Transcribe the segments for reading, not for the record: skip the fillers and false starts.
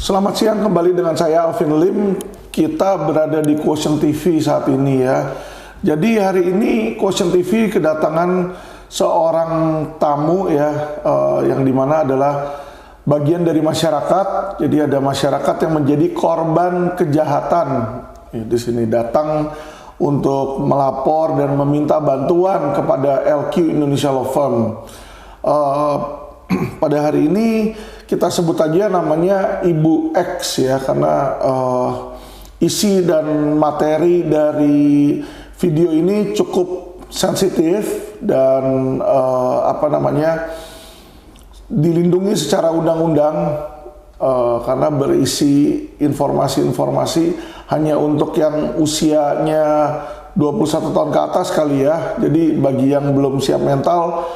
Selamat siang, kembali dengan saya Alvin Lim. Kita berada di Quotient TV saat ini ya. Jadi hari ini Quotient TV kedatangan seorang tamu ya, yang dimana adalah bagian dari masyarakat. Jadi ada masyarakat yang menjadi korban kejahatan. Ya, di sini datang untuk melapor dan meminta bantuan kepada LQ Indonesia Law Firm. Pada hari ini kita sebut aja namanya Ibu X ya, karena isi dan materi dari video ini cukup sensitif dan dilindungi secara undang-undang, karena berisi informasi-informasi hanya untuk yang usianya 21 tahun ke atas kali ya. Jadi bagi yang belum siap mental,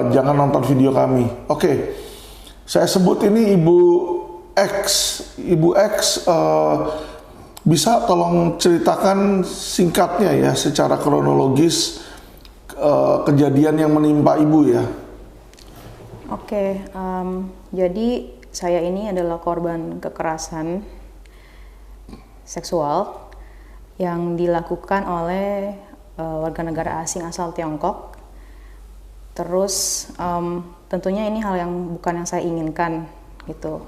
jangan nonton video kami. Oke, saya sebut ini Ibu X. Ibu X, bisa tolong ceritakan singkatnya ya, secara kronologis kejadian yang menimpa Ibu ya. Oke, jadi saya ini adalah korban kekerasan seksual yang dilakukan oleh warga negara asing asal Tiongkok. Terus tentunya ini hal yang bukan yang saya inginkan gitu.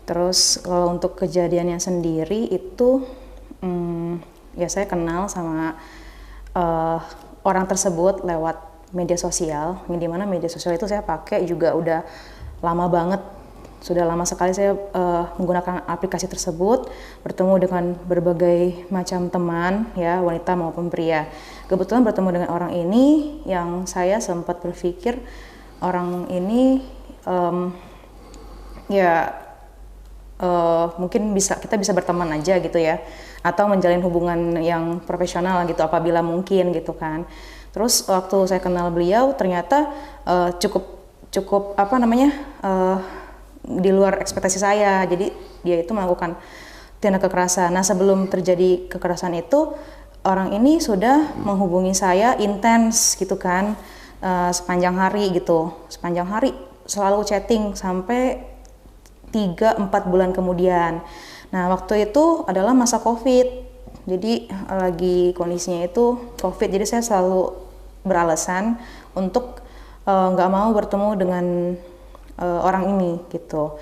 Terus kalau untuk kejadiannya sendiri itu ya saya kenal sama orang tersebut lewat media sosial. Di mana media sosial itu saya pakai juga udah lama banget. Sudah lama sekali saya menggunakan aplikasi tersebut, bertemu dengan berbagai macam teman ya, wanita maupun pria. Kebetulan bertemu dengan orang ini yang saya sempat berpikir orang ini mungkin kita bisa berteman aja gitu ya, atau menjalin hubungan yang profesional gitu apabila mungkin gitu kan. Terus waktu saya kenal beliau ternyata cukup di luar ekspektasi saya. Jadi dia itu melakukan tindak kekerasan. Nah, sebelum terjadi kekerasan itu orang ini sudah menghubungi saya intens gitu kan, sepanjang hari gitu. Sepanjang hari selalu chatting sampai 3-4 bulan kemudian. Nah, waktu itu adalah masa COVID. Jadi lagi kondisinya itu COVID. Jadi saya selalu beralasan untuk nggak mau bertemu dengan orang ini gitu.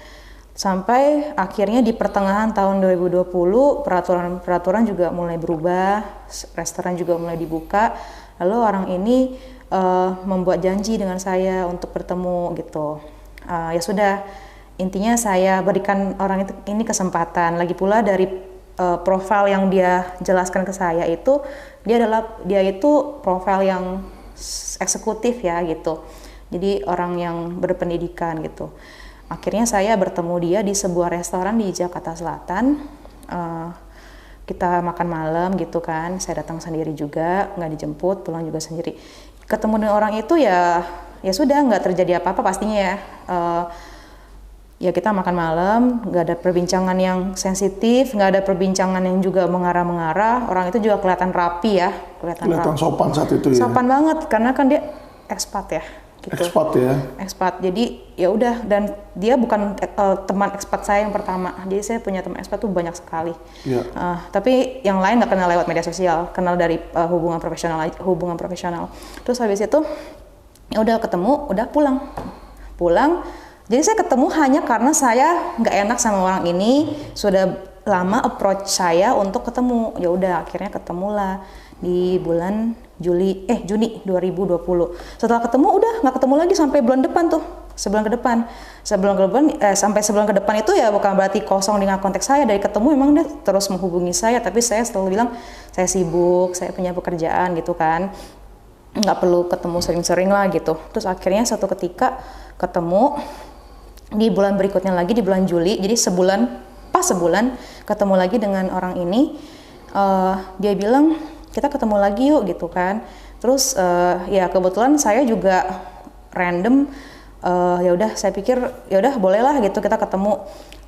Sampai akhirnya di pertengahan tahun 2020 peraturan juga mulai berubah, restoran juga mulai dibuka. Lalu orang ini membuat janji dengan saya untuk bertemu gitu. Ya sudah, intinya saya berikan orang ini kesempatan. Lagi pula dari profil yang dia jelaskan ke saya itu dia itu profil yang eksekutif ya gitu. Jadi orang yang berpendidikan gitu. Akhirnya saya bertemu dia di sebuah restoran di Jakarta Selatan. Kita makan malam gitu kan. Saya datang sendiri juga, nggak dijemput, pulang juga sendiri. Ketemu dengan orang itu ya sudah, nggak terjadi apa-apa pastinya ya. Ya kita makan malam, nggak ada perbincangan yang sensitif, nggak ada perbincangan yang juga mengarah-mengarah. Orang itu juga kelihatan rapi ya, Kelihatan sopan saat itu ya. Sopan banget karena kan dia ekspat ya. Gitu. Ekspat ya. Ekspat. Jadi ya udah, dan dia bukan teman ekspat saya yang pertama. Jadi saya punya teman ekspat tuh banyak sekali. Ya. Tapi yang lain nggak kenal lewat media sosial, kenal dari hubungan profesional. Terus habis itu ya udah ketemu, udah pulang. Jadi saya ketemu hanya karena saya nggak enak sama orang ini, sudah lama approach saya untuk ketemu. Ya udah akhirnya ketemulah di bulan Juni 2020. Setelah ketemu udah nggak ketemu lagi sampai bulan depan tuh. Sampai sebulan ke depan itu ya bukan berarti kosong dengan konteks saya. Dari ketemu memang dia terus menghubungi saya, tapi saya selalu bilang saya sibuk, saya punya pekerjaan gitu kan. Nggak perlu ketemu sering-sering lah gitu. Terus akhirnya satu ketika ketemu di bulan berikutnya lagi, di bulan Juli. Jadi pas sebulan ketemu lagi dengan orang ini. Dia bilang kita ketemu lagi yuk gitu kan. Terus ya kebetulan saya juga random, ya udah saya pikir ya udah bolehlah gitu kita ketemu.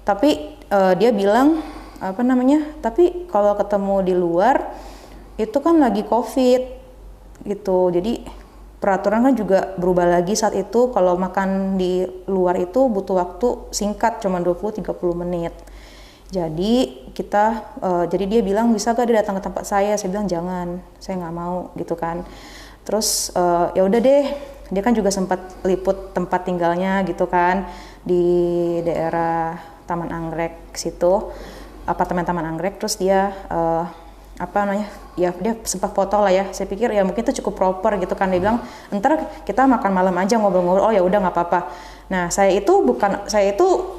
Tapi dia bilang tapi kalau ketemu di luar itu kan lagi COVID gitu. Jadi peraturan kan juga berubah lagi saat itu. Kalau makan di luar itu butuh waktu singkat, cuma 20-30 menit. Jadi jadi dia bilang bisa gak dia datang ke tempat saya? Saya bilang jangan, saya nggak mau gitu kan. Terus ya udah deh, dia kan juga sempat liput tempat tinggalnya gitu kan di daerah Taman Anggrek situ, apartemen Taman Anggrek. Terus dia ya dia sempat foto lah ya. Saya pikir ya mungkin itu cukup proper gitu kan. Dia bilang ntar kita makan malam aja ngobrol-ngobrol. Oh ya udah nggak apa-apa. Nah saya itu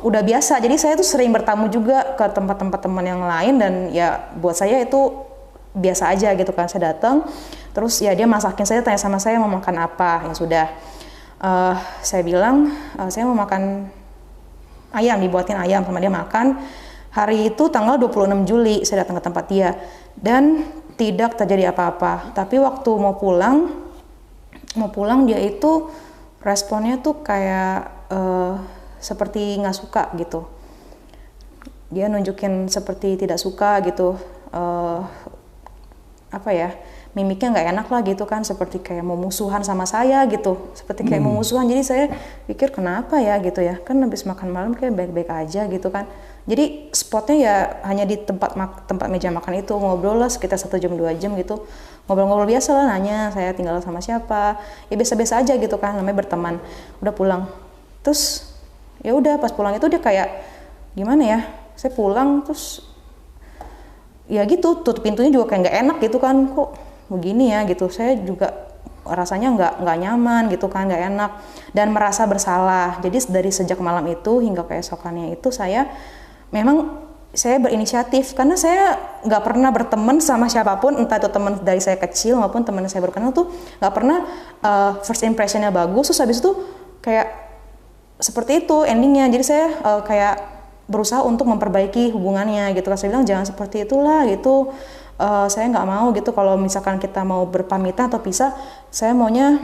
udah biasa. Jadi saya tuh sering bertamu juga ke tempat-tempat teman yang lain dan ya buat saya itu biasa aja gitu kan. Saya datang, terus ya dia masakin saya, tanya sama saya mau makan apa. Ya sudah, saya bilang saya mau makan ayam, dibuatin ayam sama dia makan. Hari itu tanggal 26 Juli saya datang ke tempat dia dan tidak terjadi apa-apa. Tapi waktu mau pulang dia itu responnya tuh kayak seperti nggak suka gitu. Dia nunjukin seperti tidak suka gitu. Mimiknya nggak enak lah gitu kan, seperti kayak mau musuhan sama saya gitu, seperti kayak mau musuhan. Jadi saya pikir kenapa ya gitu ya, kan habis makan malam kayak baik-baik aja gitu kan. Jadi spotnya ya hanya di tempat meja makan itu, ngobrol lah sekitar 1 jam 2 jam gitu, ngobrol-ngobrol biasa lah, nanya saya tinggal sama siapa, ya biasa-biasa aja gitu kan, namanya berteman. Udah pulang, terus ya udah pas pulang itu dia kayak gimana ya, saya pulang terus ya gitu, tutup pintunya juga kayak nggak enak gitu kan, kok begini ya gitu. Saya juga rasanya nggak nyaman gitu kan, nggak enak dan merasa bersalah. Jadi dari sejak malam itu hingga keesokannya itu saya berinisiatif, karena saya nggak pernah berteman sama siapapun, entah itu teman dari saya kecil maupun teman saya baru kenal tuh nggak pernah first impressionnya bagus, terus habis itu kayak seperti itu endingnya. Jadi saya kayak berusaha untuk memperbaiki hubungannya gitu. Saya bilang jangan seperti itulah gitu. Saya nggak mau gitu kalau misalkan kita mau berpamitan atau pisah, saya maunya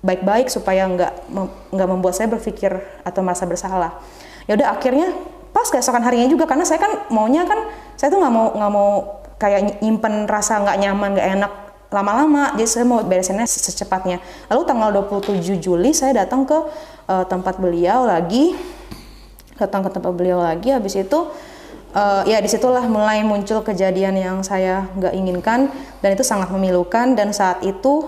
baik-baik supaya nggak membuat saya berpikir atau merasa bersalah. Ya udah akhirnya pas keesokan harinya juga, karena saya kan maunya kan saya tuh nggak mau kayak nyimpen rasa nggak nyaman, nggak enak lama-lama. Jadi saya mau beresinnya secepatnya. Lalu tanggal 27 Juli saya datang ke tempat beliau lagi. Habis itu ya disitulah mulai muncul kejadian yang saya nggak inginkan dan itu sangat memilukan. Dan saat itu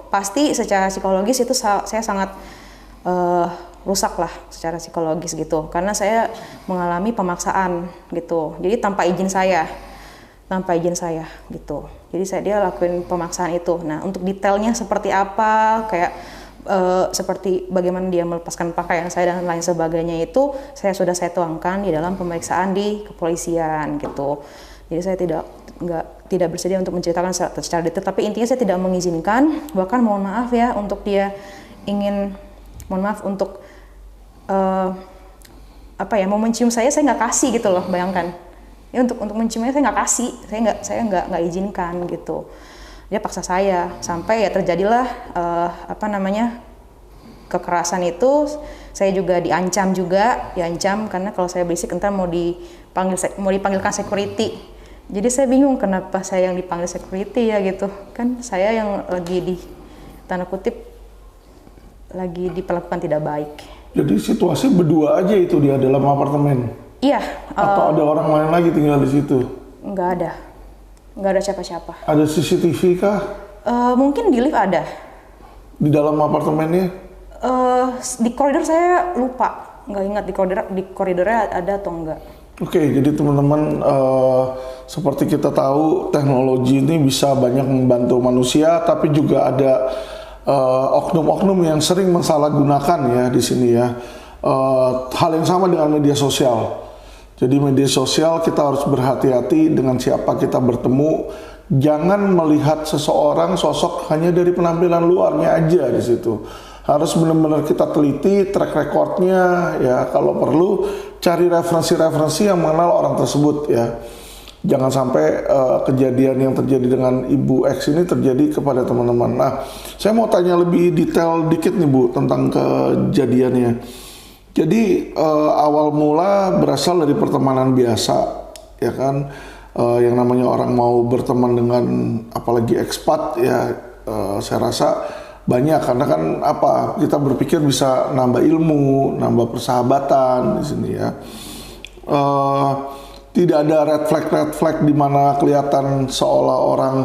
pasti secara psikologis itu saya sangat rusak lah secara psikologis gitu, karena saya mengalami pemaksaan gitu. Jadi tanpa izin saya gitu. Jadi dia lakuin pemaksaan itu. Nah untuk detailnya seperti apa, kayak seperti bagaimana dia melepaskan pakaian saya dan lain sebagainya, itu saya tuangkan di dalam pemeriksaan di kepolisian gitu. Jadi saya tidak bersedia untuk menceritakan secara detail, tapi intinya saya tidak mengizinkan. Bahkan mohon maaf untuk mau mencium saya nggak kasih gitu loh, bayangkan ya, untuk menciumnya saya nggak kasih, saya nggak izinkan gitu. Dia paksa saya sampai ya terjadilah kekerasan itu. Saya juga diancam karena kalau saya berisik entar mau dipanggilkan security. Jadi saya bingung kenapa saya yang dipanggil security ya gitu kan, saya yang lagi di tanda kutip lagi diperlakukan tidak baik. Jadi situasi berdua aja itu dia dalam apartemen? Iya. Atau ada orang lain lagi tinggal di situ? Nggak ada siapa-siapa. Ada CCTV kah? Mungkin di lift ada. Di dalam apartemennya? Di koridor saya lupa, nggak ingat di koridornya ada atau enggak. Oke, jadi teman-teman seperti kita tahu teknologi ini bisa banyak membantu manusia, tapi juga ada oknum-oknum yang sering mensalahgunakan ya di sini ya. Hal yang sama dengan media sosial. Jadi media sosial kita harus berhati-hati dengan siapa kita bertemu. Jangan melihat seseorang sosok hanya dari penampilan luarnya aja di situ. Harus benar-benar kita teliti track recordnya ya. Kalau perlu cari referensi-referensi yang mengenal orang tersebut ya. Jangan sampai kejadian yang terjadi dengan Ibu X ini terjadi kepada teman-teman. Nah, saya mau tanya lebih detail dikit nih Bu tentang kejadiannya. Jadi awal mula berasal dari pertemanan biasa, ya kan? Yang namanya orang mau berteman dengan apalagi ekspat ya, saya rasa banyak, karena kan kita berpikir bisa nambah ilmu, nambah persahabatan di sini ya. Tidak ada red flag di mana kelihatan seolah orang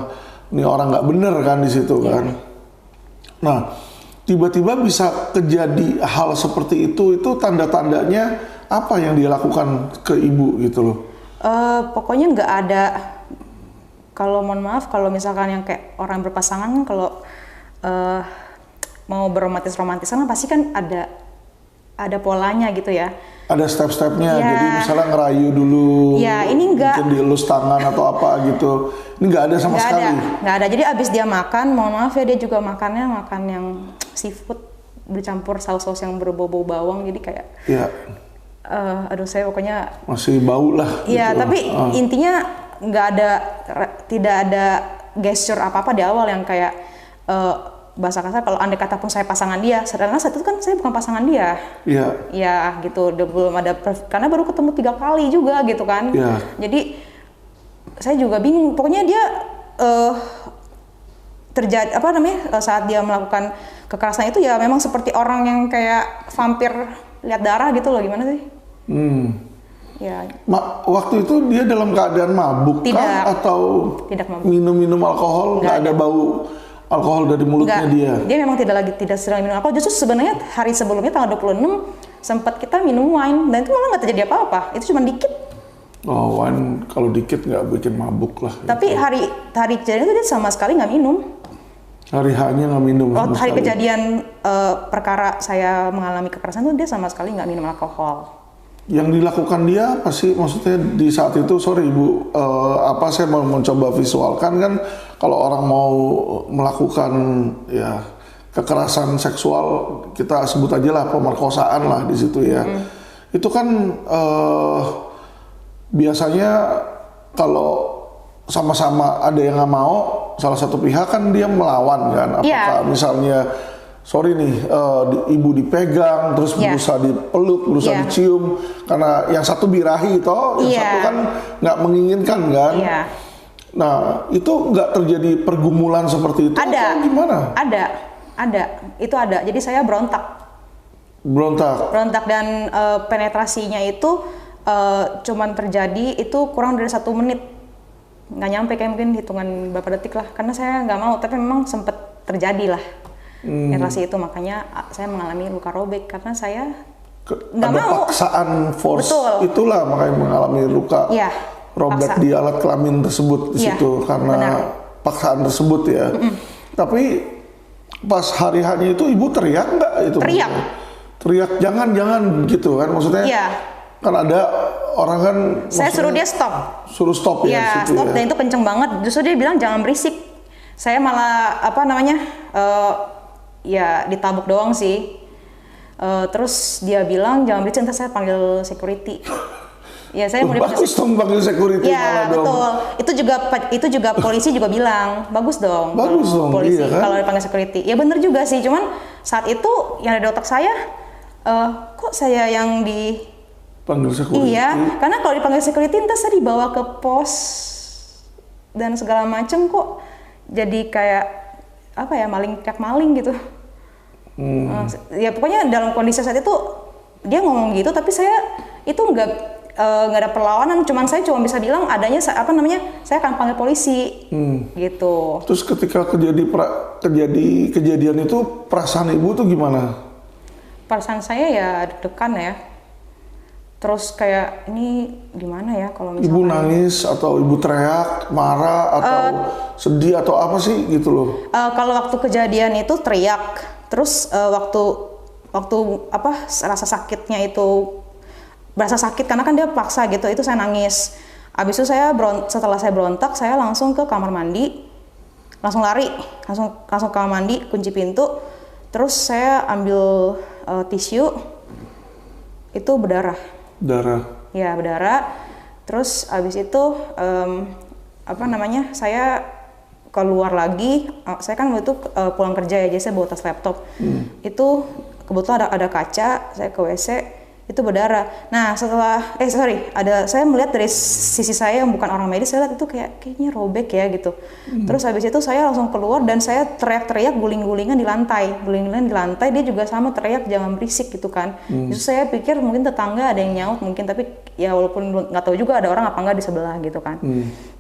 nggak bener kan di situ kan. Nah, tiba-tiba bisa terjadi hal seperti itu tanda-tandanya apa yang dia lakukan ke ibu gitu loh? Pokoknya nggak ada. Kalau mohon maaf, kalau misalkan yang kayak orang berpasangan kan kalau mau berromantis-romantisan pasti kan ada polanya gitu ya. Ada step-stepnya, jadi misalnya ngerayu dulu, ini enggak, mungkin dielus tangan atau apa gitu. Ini nggak ada sama sekali. Nggak ada. Jadi abis dia makan, mohon maaf ya, dia juga makan yang seafood bercampur saus-saus yang berbau-bau bawang, jadi kayak aduh saya pokoknya masih bau lah. Iya, gitu. Tapi intinya tidak ada gesture apa-apa di awal yang kayak bahasa kasar, kalau andai kata pun saya pasangan dia, sedangkan saat itu kan saya bukan pasangan dia. Iya gitu, belum ada, karena baru ketemu 3 kali juga gitu kan. Jadi saya juga bingung, pokoknya dia terjadi saat dia melakukan kekerasan itu ya memang seperti orang yang kayak vampir lihat darah gitu loh, gimana sih? Waktu itu dia dalam keadaan mabuk kah atau tidak mabuk, minum alkohol? Nggak ada bau alkohol dari mulutnya? Dia memang tidak sedang minum alkohol. Justru sebenarnya hari sebelumnya tanggal 26 sempat kita minum wine dan itu malah nggak terjadi apa-apa, itu cuma dikit. Wine kalau dikit nggak bikin mabuk lah. Tapi gitu. hari kejadian itu dia sama sekali nggak minum. Hari hanya nggak minum. Hari kejadian perkara saya mengalami kekerasan itu dia sama sekali nggak minum alkohol. Yang dilakukan dia apa sih? Maksudnya di saat itu, sorry Ibu, saya mau mencoba visualkan kan, kalau orang mau melakukan ya kekerasan seksual, kita sebut aja lah pemerkosaan lah di situ ya. Itu kan biasanya kalau sama-sama ada yang nggak mau, salah satu pihak kan dia melawan kan. Apakah misalnya sorry nih, ibu dipegang, terus berusaha dipeluk, berusaha dicium, karena yang satu birahi toh, yang satu kan nggak menginginkan kan. Nah, itu nggak terjadi pergumulan seperti itu atau gimana? Ada, itu ada. Jadi saya berontak dan penetrasinya itu cuman terjadi itu kurang dari 1 menit, nggak nyampe, kayak mungkin hitungan beberapa detik lah, karena saya nggak mau, tapi memang sempat terjadi lah. Penetrasi itu, makanya saya mengalami luka robek karena saya nggak mau. Paksaan force. Betul. Itulah makanya mengalami luka robek di alat kelamin tersebut di situ karena paksaan tersebut ya. Tapi pas hari hanya itu ibu teriak nggak itu? Teriak jangan gitu kan, maksudnya? Kan ada orang kan. Saya suruh dia stop. Suruh stop ya. Stop dan itu kenceng banget. Justru dia bilang jangan berisik. Saya malah ditabuk doang sih. Terus dia bilang jangan berisik, nanti saya panggil security. Saya mau bagus dong panggil security. Betul. Itu juga polisi juga bilang bagus dong. Bagus dong polisi kan? Kalau dipanggil security. Ya bener juga sih. Cuman saat itu yang ada di otak saya, kok saya yang panggil security? Karena kalau dipanggil security nanti saya dibawa ke pos dan segala macam, kok jadi kayak maling gitu. Ya pokoknya dalam kondisi saat itu dia ngomong gitu, tapi saya itu nggak ada perlawanan, saya cuma bisa bilang adanya saya akan panggil polisi gitu. Terus ketika kejadian itu perasaan ibu tuh gimana? Perasaan saya ya deg-degan ya. Terus kayak ini gimana ya kalau misalkan ibu nangis atau ibu teriak, marah atau sedih atau apa sih gitu loh? Kalau waktu kejadian itu teriak, terus waktu rasa sakitnya itu berasa sakit karena kan dia paksa gitu, itu saya nangis. Abis itu setelah saya berontak, saya langsung ke kamar mandi, langsung lari, langsung ke kamar mandi, kunci pintu, terus saya ambil tisu, itu berdarah. Ya berdarah. Terus abis itu saya keluar lagi. Saya kan waktu itu pulang kerja ya, jadi saya bawa tas laptop. Itu kebetulan ada kaca. Saya ke WC. itu berdarah. Nah setelah saya melihat dari sisi saya yang bukan orang medis, saya lihat itu kayaknya robek ya gitu. Terus habis itu saya langsung keluar dan saya teriak-teriak, guling-gulingan di lantai. Dia juga sama teriak jangan berisik gitu kan. Justru saya pikir mungkin tetangga ada yang nyaut mungkin, tapi ya walaupun nggak tahu juga ada orang apa nggak di sebelah gitu kan.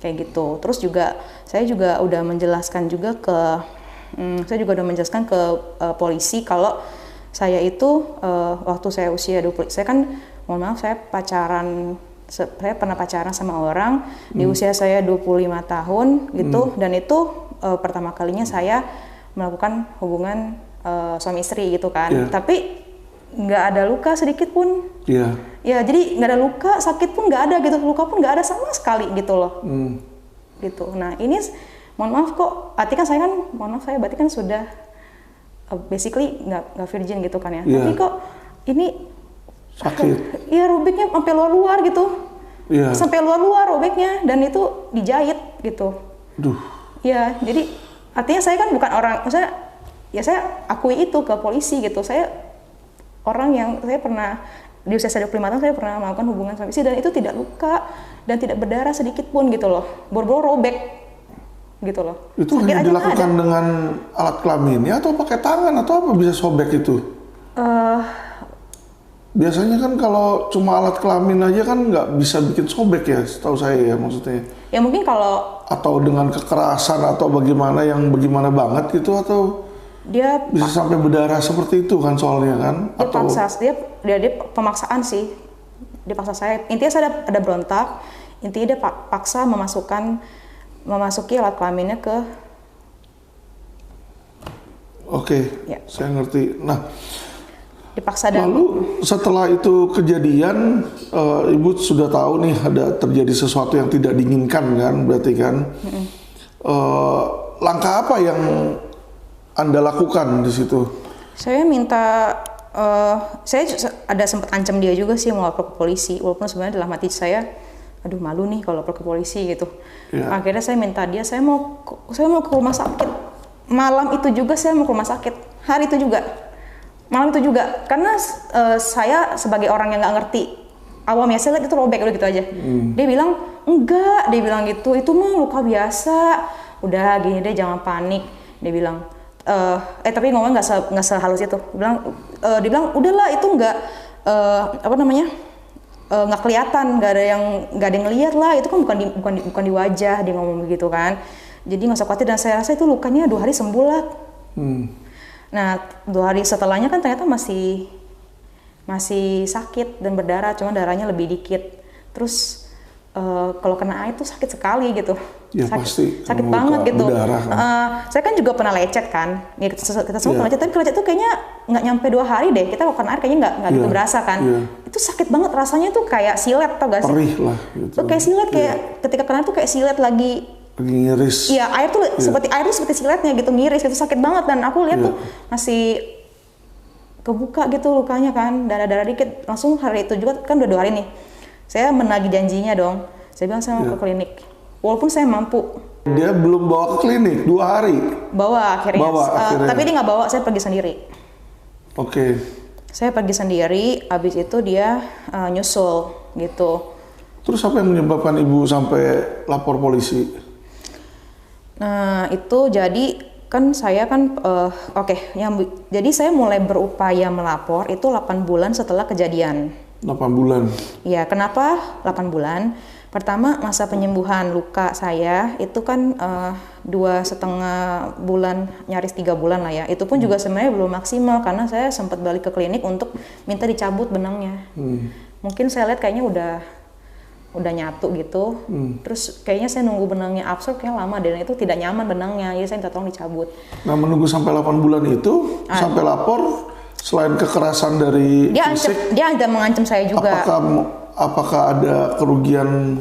Kayak gitu. Terus juga saya juga udah menjelaskan juga ke polisi kalau saya itu waktu saya usia 20, saya kan mohon maaf saya pernah pacaran sama orang di usia saya 25 tahun gitu, dan itu pertama kalinya saya melakukan hubungan suami istri gitu kan. Tapi nggak ada luka sedikit pun. Ya jadi nggak ada luka, sakit pun nggak ada gitu, luka pun nggak ada sama sekali gitu loh. Gitu. Nah ini mohon maaf kok, saya berarti kan sudah basically nggak virgin gitu kan ya. Tapi kok ini sakit. Iya robeknya sampai luar-luar gitu. Sampai luar-luar robeknya, dan itu dijahit gitu. Ya jadi artinya saya kan bukan orang, maksudnya ya saya akui itu ke polisi gitu. Saya orang yang saya pernah di usia 25 tahun saya pernah melakukan hubungan suami istri dan itu tidak luka dan tidak berdarah sedikit pun gitu loh. Boro-boro robek gitu loh. Itu hanya dilakukan dengan alat kelaminnya atau pakai tangan atau apa bisa sobek itu? Biasanya kan kalau cuma alat kelamin aja kan nggak bisa bikin sobek ya, setahu saya ya maksudnya. Ya mungkin kalau atau dengan kekerasan atau bagaimana banget gitu, atau dia bisa sampai berdarah seperti itu kan soalnya kan? Dia pemaksaan sih. Dia paksa saya. Intinya saya ada berontak. Intinya dia paksa memasuki alat kelaminnya ke. Saya ngerti. Nah, dipaksa dan lalu setelah itu kejadian, Ibu sudah tahu nih ada terjadi sesuatu yang tidak diinginkan kan, berarti kan. Langkah apa yang Anda lakukan di situ? Saya minta, saya ada sempat ancam dia juga sih mau lapor ke polisi, walaupun sebenarnya dalam hati saya aduh malu nih kalau lapor ke polisi gitu. Akhirnya saya minta dia, saya mau ke rumah sakit. Malam itu juga saya mau ke rumah sakit. Hari itu juga. Malam itu juga. Karena saya sebagai orang yang nggak ngerti awam ya, saya lihat itu robek udah gitu aja. Dia bilang enggak, dia bilang gitu, itu mah luka biasa. Udah gini deh, jangan panik. Dia bilang tapi ngomongnya nggak sehalus itu. Dia bilang udahlah itu nggak nggak kelihatan, nggak ada yang ngelihat lah, itu kan bukan di wajah, dia ngomong begitu kan. Jadi nggak usah khawatir, dan saya rasa itu lukanya 2 hari sembuh lah. Nah 2 hari setelahnya kan ternyata masih sakit dan berdarah, cuma darahnya lebih dikit. Terus kalau kena air itu sakit sekali gitu. Ya pasti. Sakit banget gitu. Berdarah, kan? Saya kan juga pernah lecet kan. Ya, kita semua pernah lecet, tapi lecet itu kayaknya nggak nyampe 2 hari deh. Kita kalau kena air kayaknya nggak gitu berasa kan. Itu sakit banget rasanya tuh, kayak silet, tau gak sih? Perih lah. Gitu. Tuh kayak silet, kayak ketika kena tuh kayak silet lagi ngiris. Iya, air tuh seperti siletnya gitu, ngiris gitu, sakit banget. Dan aku lihat tuh masih kebuka gitu lukanya kan, darah-darah dikit. Langsung hari itu juga kan udah 2 hari nih. Saya menagih janjinya dong. Saya bilang saya mau ke klinik. Walaupun saya mampu. Dia belum bawa ke klinik 2 hari? Bawa akhirnya. Tapi dia nggak bawa, saya pergi sendiri. Saya pergi sendiri, abis itu dia nyusul gitu. Terus apa yang menyebabkan Ibu sampai lapor polisi? Nah itu jadi kan saya kan jadi saya mulai berupaya melapor itu 8 bulan setelah kejadian. 8 bulan? Ya, kenapa 8 bulan? Pertama, masa penyembuhan luka saya itu kan 2,5 bulan, nyaris 3 bulan lah ya. Itu pun juga sebenarnya belum maksimal karena saya sempat balik ke klinik untuk minta dicabut benangnya. Mungkin saya lihat kayaknya udah nyatu gitu. Terus kayaknya saya nunggu benangnya absorb kayaknya lama dan itu tidak nyaman benangnya. Jadi saya minta tolong dicabut. Nah, menunggu sampai 8 bulan itu sampai lapor, selain kekerasan dari fisik, dia ada mengancam saya juga. Apakah ada kerugian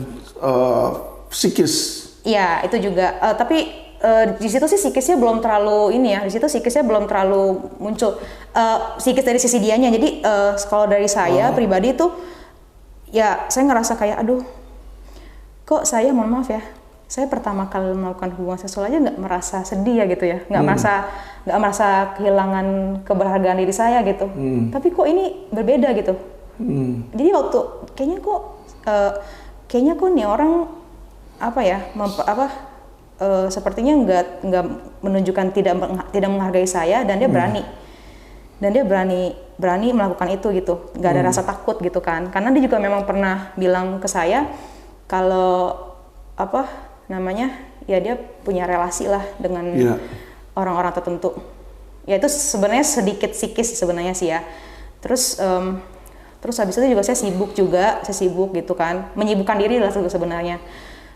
psikis? Iya, itu juga. Tapi di situ sih psikisnya belum terlalu Di situ psikisnya belum terlalu muncul. Psikis dari sisi dianya. Jadi kalau dari saya pribadi tuh, ya saya ngerasa kayak, aduh, kok saya mohon maaf ya, saya pertama kali melakukan hubungan seksual aja nggak merasa sedih ya gitu ya, nggak merasa kehilangan keberhargaan diri saya gitu. Tapi kok ini berbeda gitu. Jadi waktu kayaknya kok nih orang apa ya sepertinya nggak menunjukkan tidak menghargai saya, dan dia berani melakukan itu gitu, nggak ada rasa takut gitu kan, karena dia juga memang pernah bilang ke saya kalau ya dia punya relasi lah dengan orang-orang tertentu. Ya itu sebenarnya sedikit psikis sebenarnya sih ya. Terus habis itu juga saya sibuk gitu kan, menyibukkan diri lah sebenarnya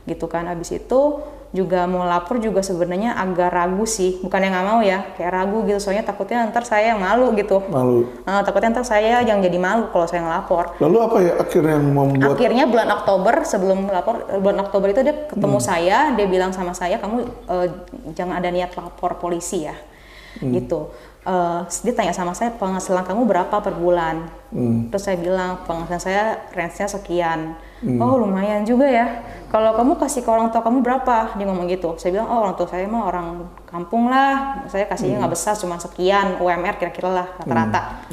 gitu kan. Habis itu juga mau lapor juga sebenarnya agak ragu sih, bukan yang nggak mau ya, kayak ragu gitu, soalnya takutnya ntar saya yang malu gitu. Takutnya ntar saya yang jadi malu kalau saya ngelapor. Lalu apa ya akhirnya yang membuat? Akhirnya bulan Oktober, sebelum melapor, bulan Oktober itu dia ketemu saya, dia bilang sama saya, kamu jangan ada niat lapor polisi ya. Gitu. Dia tanya sama saya, penghasilan kamu berapa per bulan? Terus saya bilang penghasilan saya range-nya sekian. Oh lumayan juga ya. Kalau kamu kasih ke orang tua kamu berapa? Dia ngomong gitu. Saya bilang orang tua saya mah orang kampung lah, saya kasihnya nggak besar, cuma sekian UMR kira-kira lah rata-rata.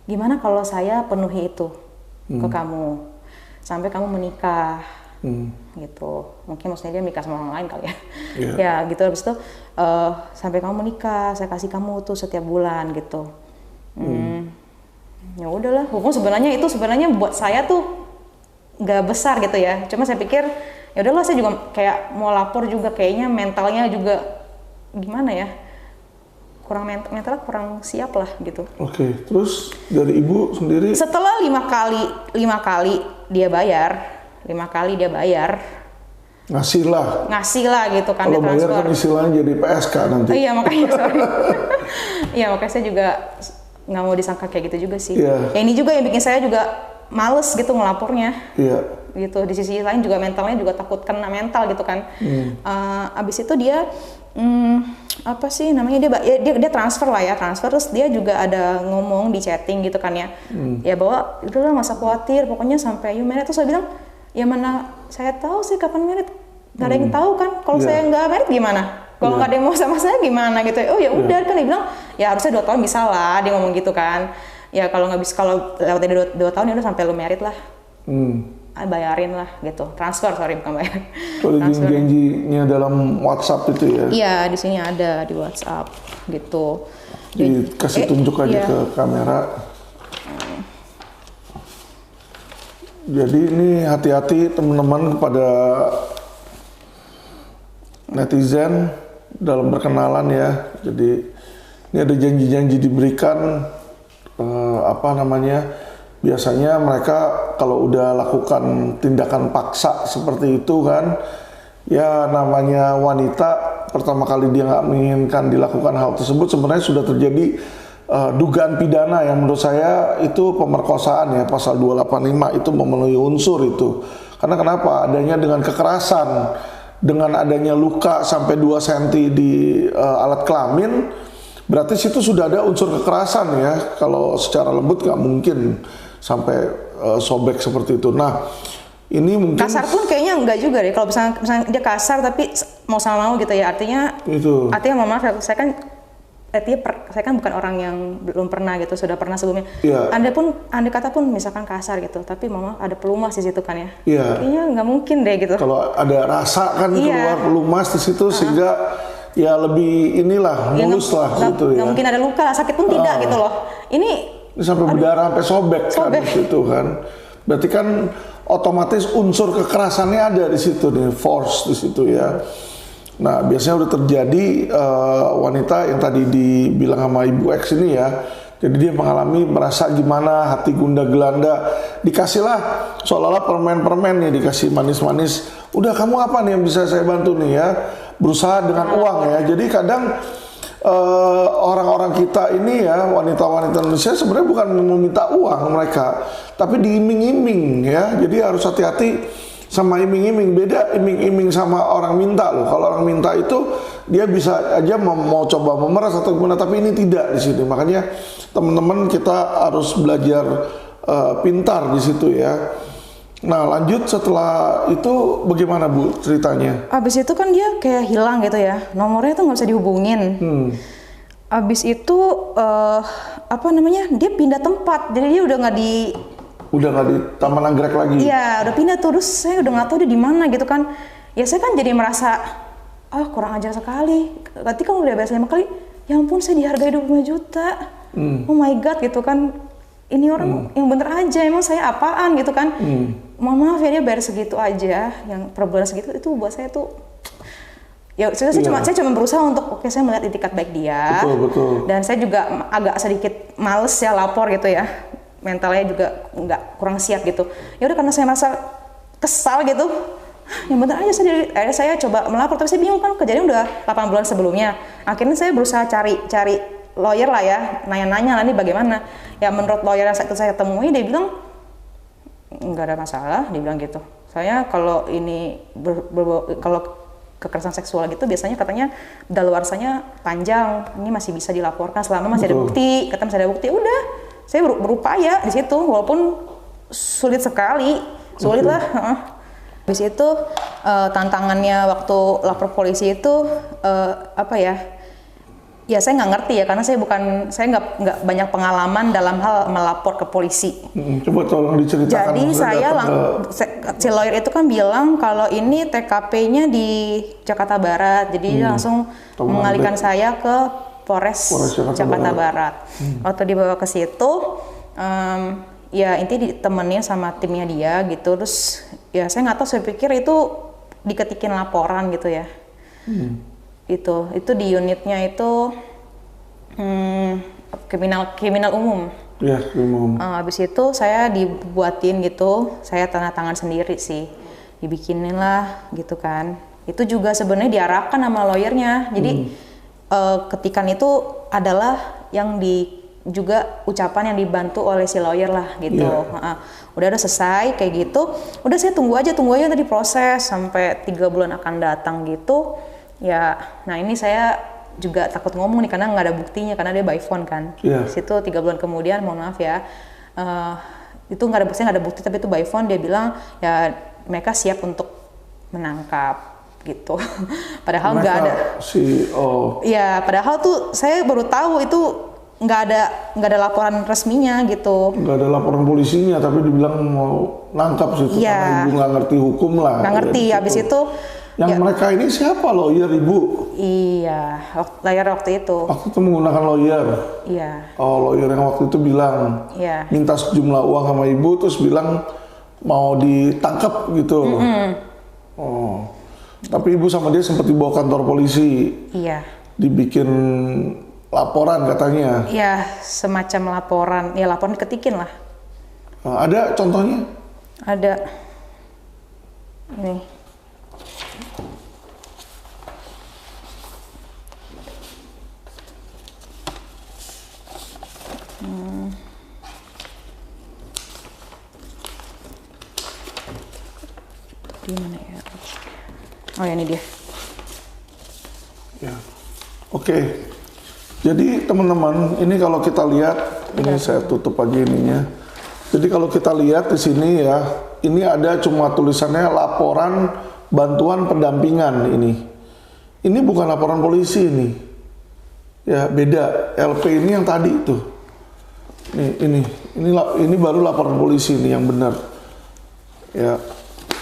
Gimana kalau saya penuhi itu ke kamu sampai kamu menikah? Gitu, mungkin maksudnya dia menikah sama orang lain kali ya. Ya gitu, habis itu sampai kamu menikah saya kasih kamu tuh setiap bulan gitu. Ya udahlah, hukum sebenarnya buat saya tuh nggak besar gitu ya, cuma saya pikir ya udahlah, saya juga kayak mau lapor juga, kayaknya mentalnya juga gimana ya, mentalnya kurang siap lah gitu. Oke, terus dari ibu sendiri setelah 5 kali dia bayar, ngasih lah gitu kan, kalau bayar kan istilahnya jadi PSK nanti. Iya makanya sorry. Iya makanya saya juga nggak mau disangka kayak gitu juga sih. Ya ini juga yang bikin saya juga males gitu ngelapornya. Gitu, di sisi lain juga mentalnya juga takut kena mental gitu kan. Abis itu dia apa sih namanya, dia transfer terus dia juga ada ngomong di chatting gitu kan ya. Ya bahwa udahlah nggak usah khawatir, pokoknya sampai you married. Terus saya bilang ya mana saya tahu sih kapan married, nggak ada yang tahu kan. Kalau saya nggak married gimana? Kalau nggak ada yang mau sama saya gimana gitu? Oh ya udah kan, dia bilang ya harusnya 2 tahun bisa lah, dia ngomong gitu kan. Ya kalau nggak bisa, kalau lewat dari 2 tahun ya udah sampai lu married lah, bayarin lah gitu, bukan bayar. Kalau janjinya dalam WhatsApp itu ya? Iya di sini ada di WhatsApp gitu. Dikasih tunjuk aja ke kamera. Jadi ini hati-hati teman-teman kepada netizen dalam berkenalan ya. Jadi ini ada janji-janji diberikan, biasanya mereka kalau udah lakukan tindakan paksa seperti itu kan, ya namanya wanita pertama kali dia nggak menginginkan dilakukan hal tersebut, sebenarnya sudah terjadi dugaan pidana yang menurut saya itu pemerkosaan ya, pasal 285 itu memenuhi unsur itu. Karena kenapa? Adanya dengan kekerasan, dengan adanya luka sampai 2 cm di alat kelamin, berarti situ sudah ada unsur kekerasan ya. Kalau secara lembut nggak mungkin sampai sobek seperti itu. Nah ini mungkin kasar pun kayaknya enggak juga deh. Kalau misalnya dia kasar tapi mau sama mau gitu ya, artinya mohon maaf, saya kan bukan orang yang belum pernah gitu, sudah pernah sebelumnya. Andai kata pun misalkan kasar gitu, tapi mama ada pelumas di situ kan ya. Kayaknya nggak mungkin deh gitu. Kalau ada rasa kan keluar pelumas di situ sehingga ya lebih mulus lah gitu ya. Nggak mungkin ada luka, sakit pun tidak gitu loh. Ini sampai berdarah sampai sobek kan di situ kan. Berarti kan otomatis unsur kekerasannya ada di situ nih, force di situ ya. Nah biasanya udah terjadi wanita yang tadi dibilang sama Ibu X ini ya, jadi dia merasa gimana, hati gundah gelanda, dikasihlah seolah-olah permen-permen nih, dikasih manis-manis, udah kamu apa nih yang bisa saya bantu nih ya, berusaha dengan uang ya. Jadi kadang orang-orang kita ini ya, wanita-wanita Indonesia sebenarnya bukan meminta uang mereka, tapi diiming-iming ya. Jadi harus hati-hati sama iming-iming. Beda iming-iming sama orang minta loh. Kalau orang minta itu dia bisa aja mau coba memeras atau gimana, tapi ini tidak di sini. Makanya teman-teman kita harus belajar pintar di situ ya. Nah lanjut setelah itu bagaimana Bu ceritanya? Abis itu kan dia kayak hilang gitu ya, nomornya tuh nggak bisa dihubungin. Abis itu apa namanya, dia pindah tempat, jadi dia udah nggak di Taman Anggrek lagi. Iya, udah pindah tuh, terus saya udah nggak tahu dia di mana gitu kan. Ya saya kan jadi merasa kurang ajar sekali. Berarti kan udah biasa 5 kali, ya ampun saya dihargai 25 juta. Oh my god gitu kan. Ini orang yang bener aja, emang saya apaan gitu kan. Mohon maaf ya, dia bayar segitu aja, yang per bulan segitu, itu buat saya tuh ya saya cuma berusaha untuk saya melihat itikat baik dia. Betul. Dan saya juga agak sedikit males ya lapor gitu ya. Mentalnya juga kurang siap gitu. Ya udah, karena saya merasa kesal gitu, yang bener aja akhirnya saya coba melapor, tapi saya bingung kan, kejadian udah 8 bulan sebelumnya. Akhirnya saya berusaha cari lawyer lah ya, nanya-nanya nanti bagaimana. Ya menurut lawyer yang saya temui, dia bilang nggak ada masalah, dia bilang gitu. Saya kalau ini kalau kekerasan seksual gitu biasanya katanya daluarsanya panjang, ini masih bisa dilaporkan selama masih ada bukti. Kata masih ada bukti, udah saya berupaya di situ, walaupun sulit sekali, sulit lah. Habis itu tantangannya waktu lapor polisi itu apa ya? Ya saya nggak ngerti ya, karena saya nggak banyak pengalaman dalam hal melapor ke polisi. Coba tolong diceritakan. Jadi si lawyer itu kan bilang kalau ini TKP-nya di Jakarta Barat, jadi langsung mengalihkan saya ke Polres Jakarta Barat. Waktu dibawa ke situ, ya intinya ditemenin sama timnya dia gitu. Terus ya saya nggak tahu, saya pikir itu diketikin laporan gitu ya. Itu di unitnya itu kriminal umum. Ya, umum. Habis itu saya dibuatin gitu, saya tanda tangan sendiri sih, dibikinin lah gitu kan. Itu juga sebenarnya diarahkan sama lawyernya. Jadi ketikan itu adalah yang juga ucapan yang dibantu oleh si lawyer lah gitu. Udah selesai kayak gitu, udah saya tunggu aja tadi proses sampai 3 bulan akan datang gitu. Ya, nah ini saya juga takut ngomong nih karena nggak ada buktinya, karena dia by phone kan. Situ 3 bulan kemudian, mohon maaf ya, itu nggak ada bukti, tapi itu by phone. Dia bilang ya mereka siap untuk menangkap gitu. Padahal nggak ada. Ya, padahal tuh saya baru tahu itu nggak ada laporan resminya gitu. Nggak ada laporan polisinya, tapi dibilang mau nangkap situ karena ibu nggak ngerti hukum lah. Nggak ngerti. Habis itu yang mereka ini siapa, lawyer ibu? Iya, lawyer waktu itu. Waktu itu menggunakan lawyer? Iya. Oh, lawyer yang waktu itu bilang, minta sejumlah uang sama ibu, terus bilang mau ditangkap gitu. Oh, tapi ibu sama dia sempat dibawa kantor polisi. Iya. Dibikin laporan katanya. Iya, semacam laporan. Ya laporan diketikin lah. Ada contohnya? Ada. Ini. Di mana ya? Oh ya, ini dia. Ya. Oke. Jadi teman-teman, ini kalau kita lihat, ini saya tutup aja ininya. Jadi kalau kita lihat di sini ya, ini ada cuma tulisannya laporan bantuan pendampingan ini. Ini bukan laporan polisi ini. Ya, beda. LP ini yang tadi itu. Ini baru laporan polisi ini yang benar. Ya.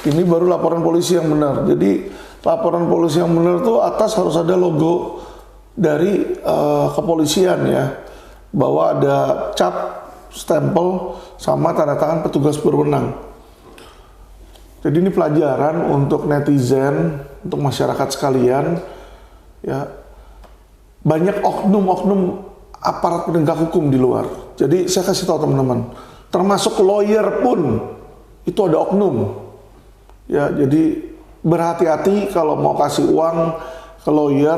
Ini baru laporan polisi yang benar. Jadi laporan polisi yang benar tuh atas harus ada logo dari kepolisian ya, bahwa ada cap, stempel, sama tanda tangan petugas berwenang. Jadi ini pelajaran untuk netizen, untuk masyarakat sekalian ya. Banyak oknum-oknum aparat penegak hukum di luar. Jadi saya kasih tahu teman-teman, termasuk lawyer pun itu ada oknum. Ya, jadi berhati-hati kalau mau kasih uang ke lawyer,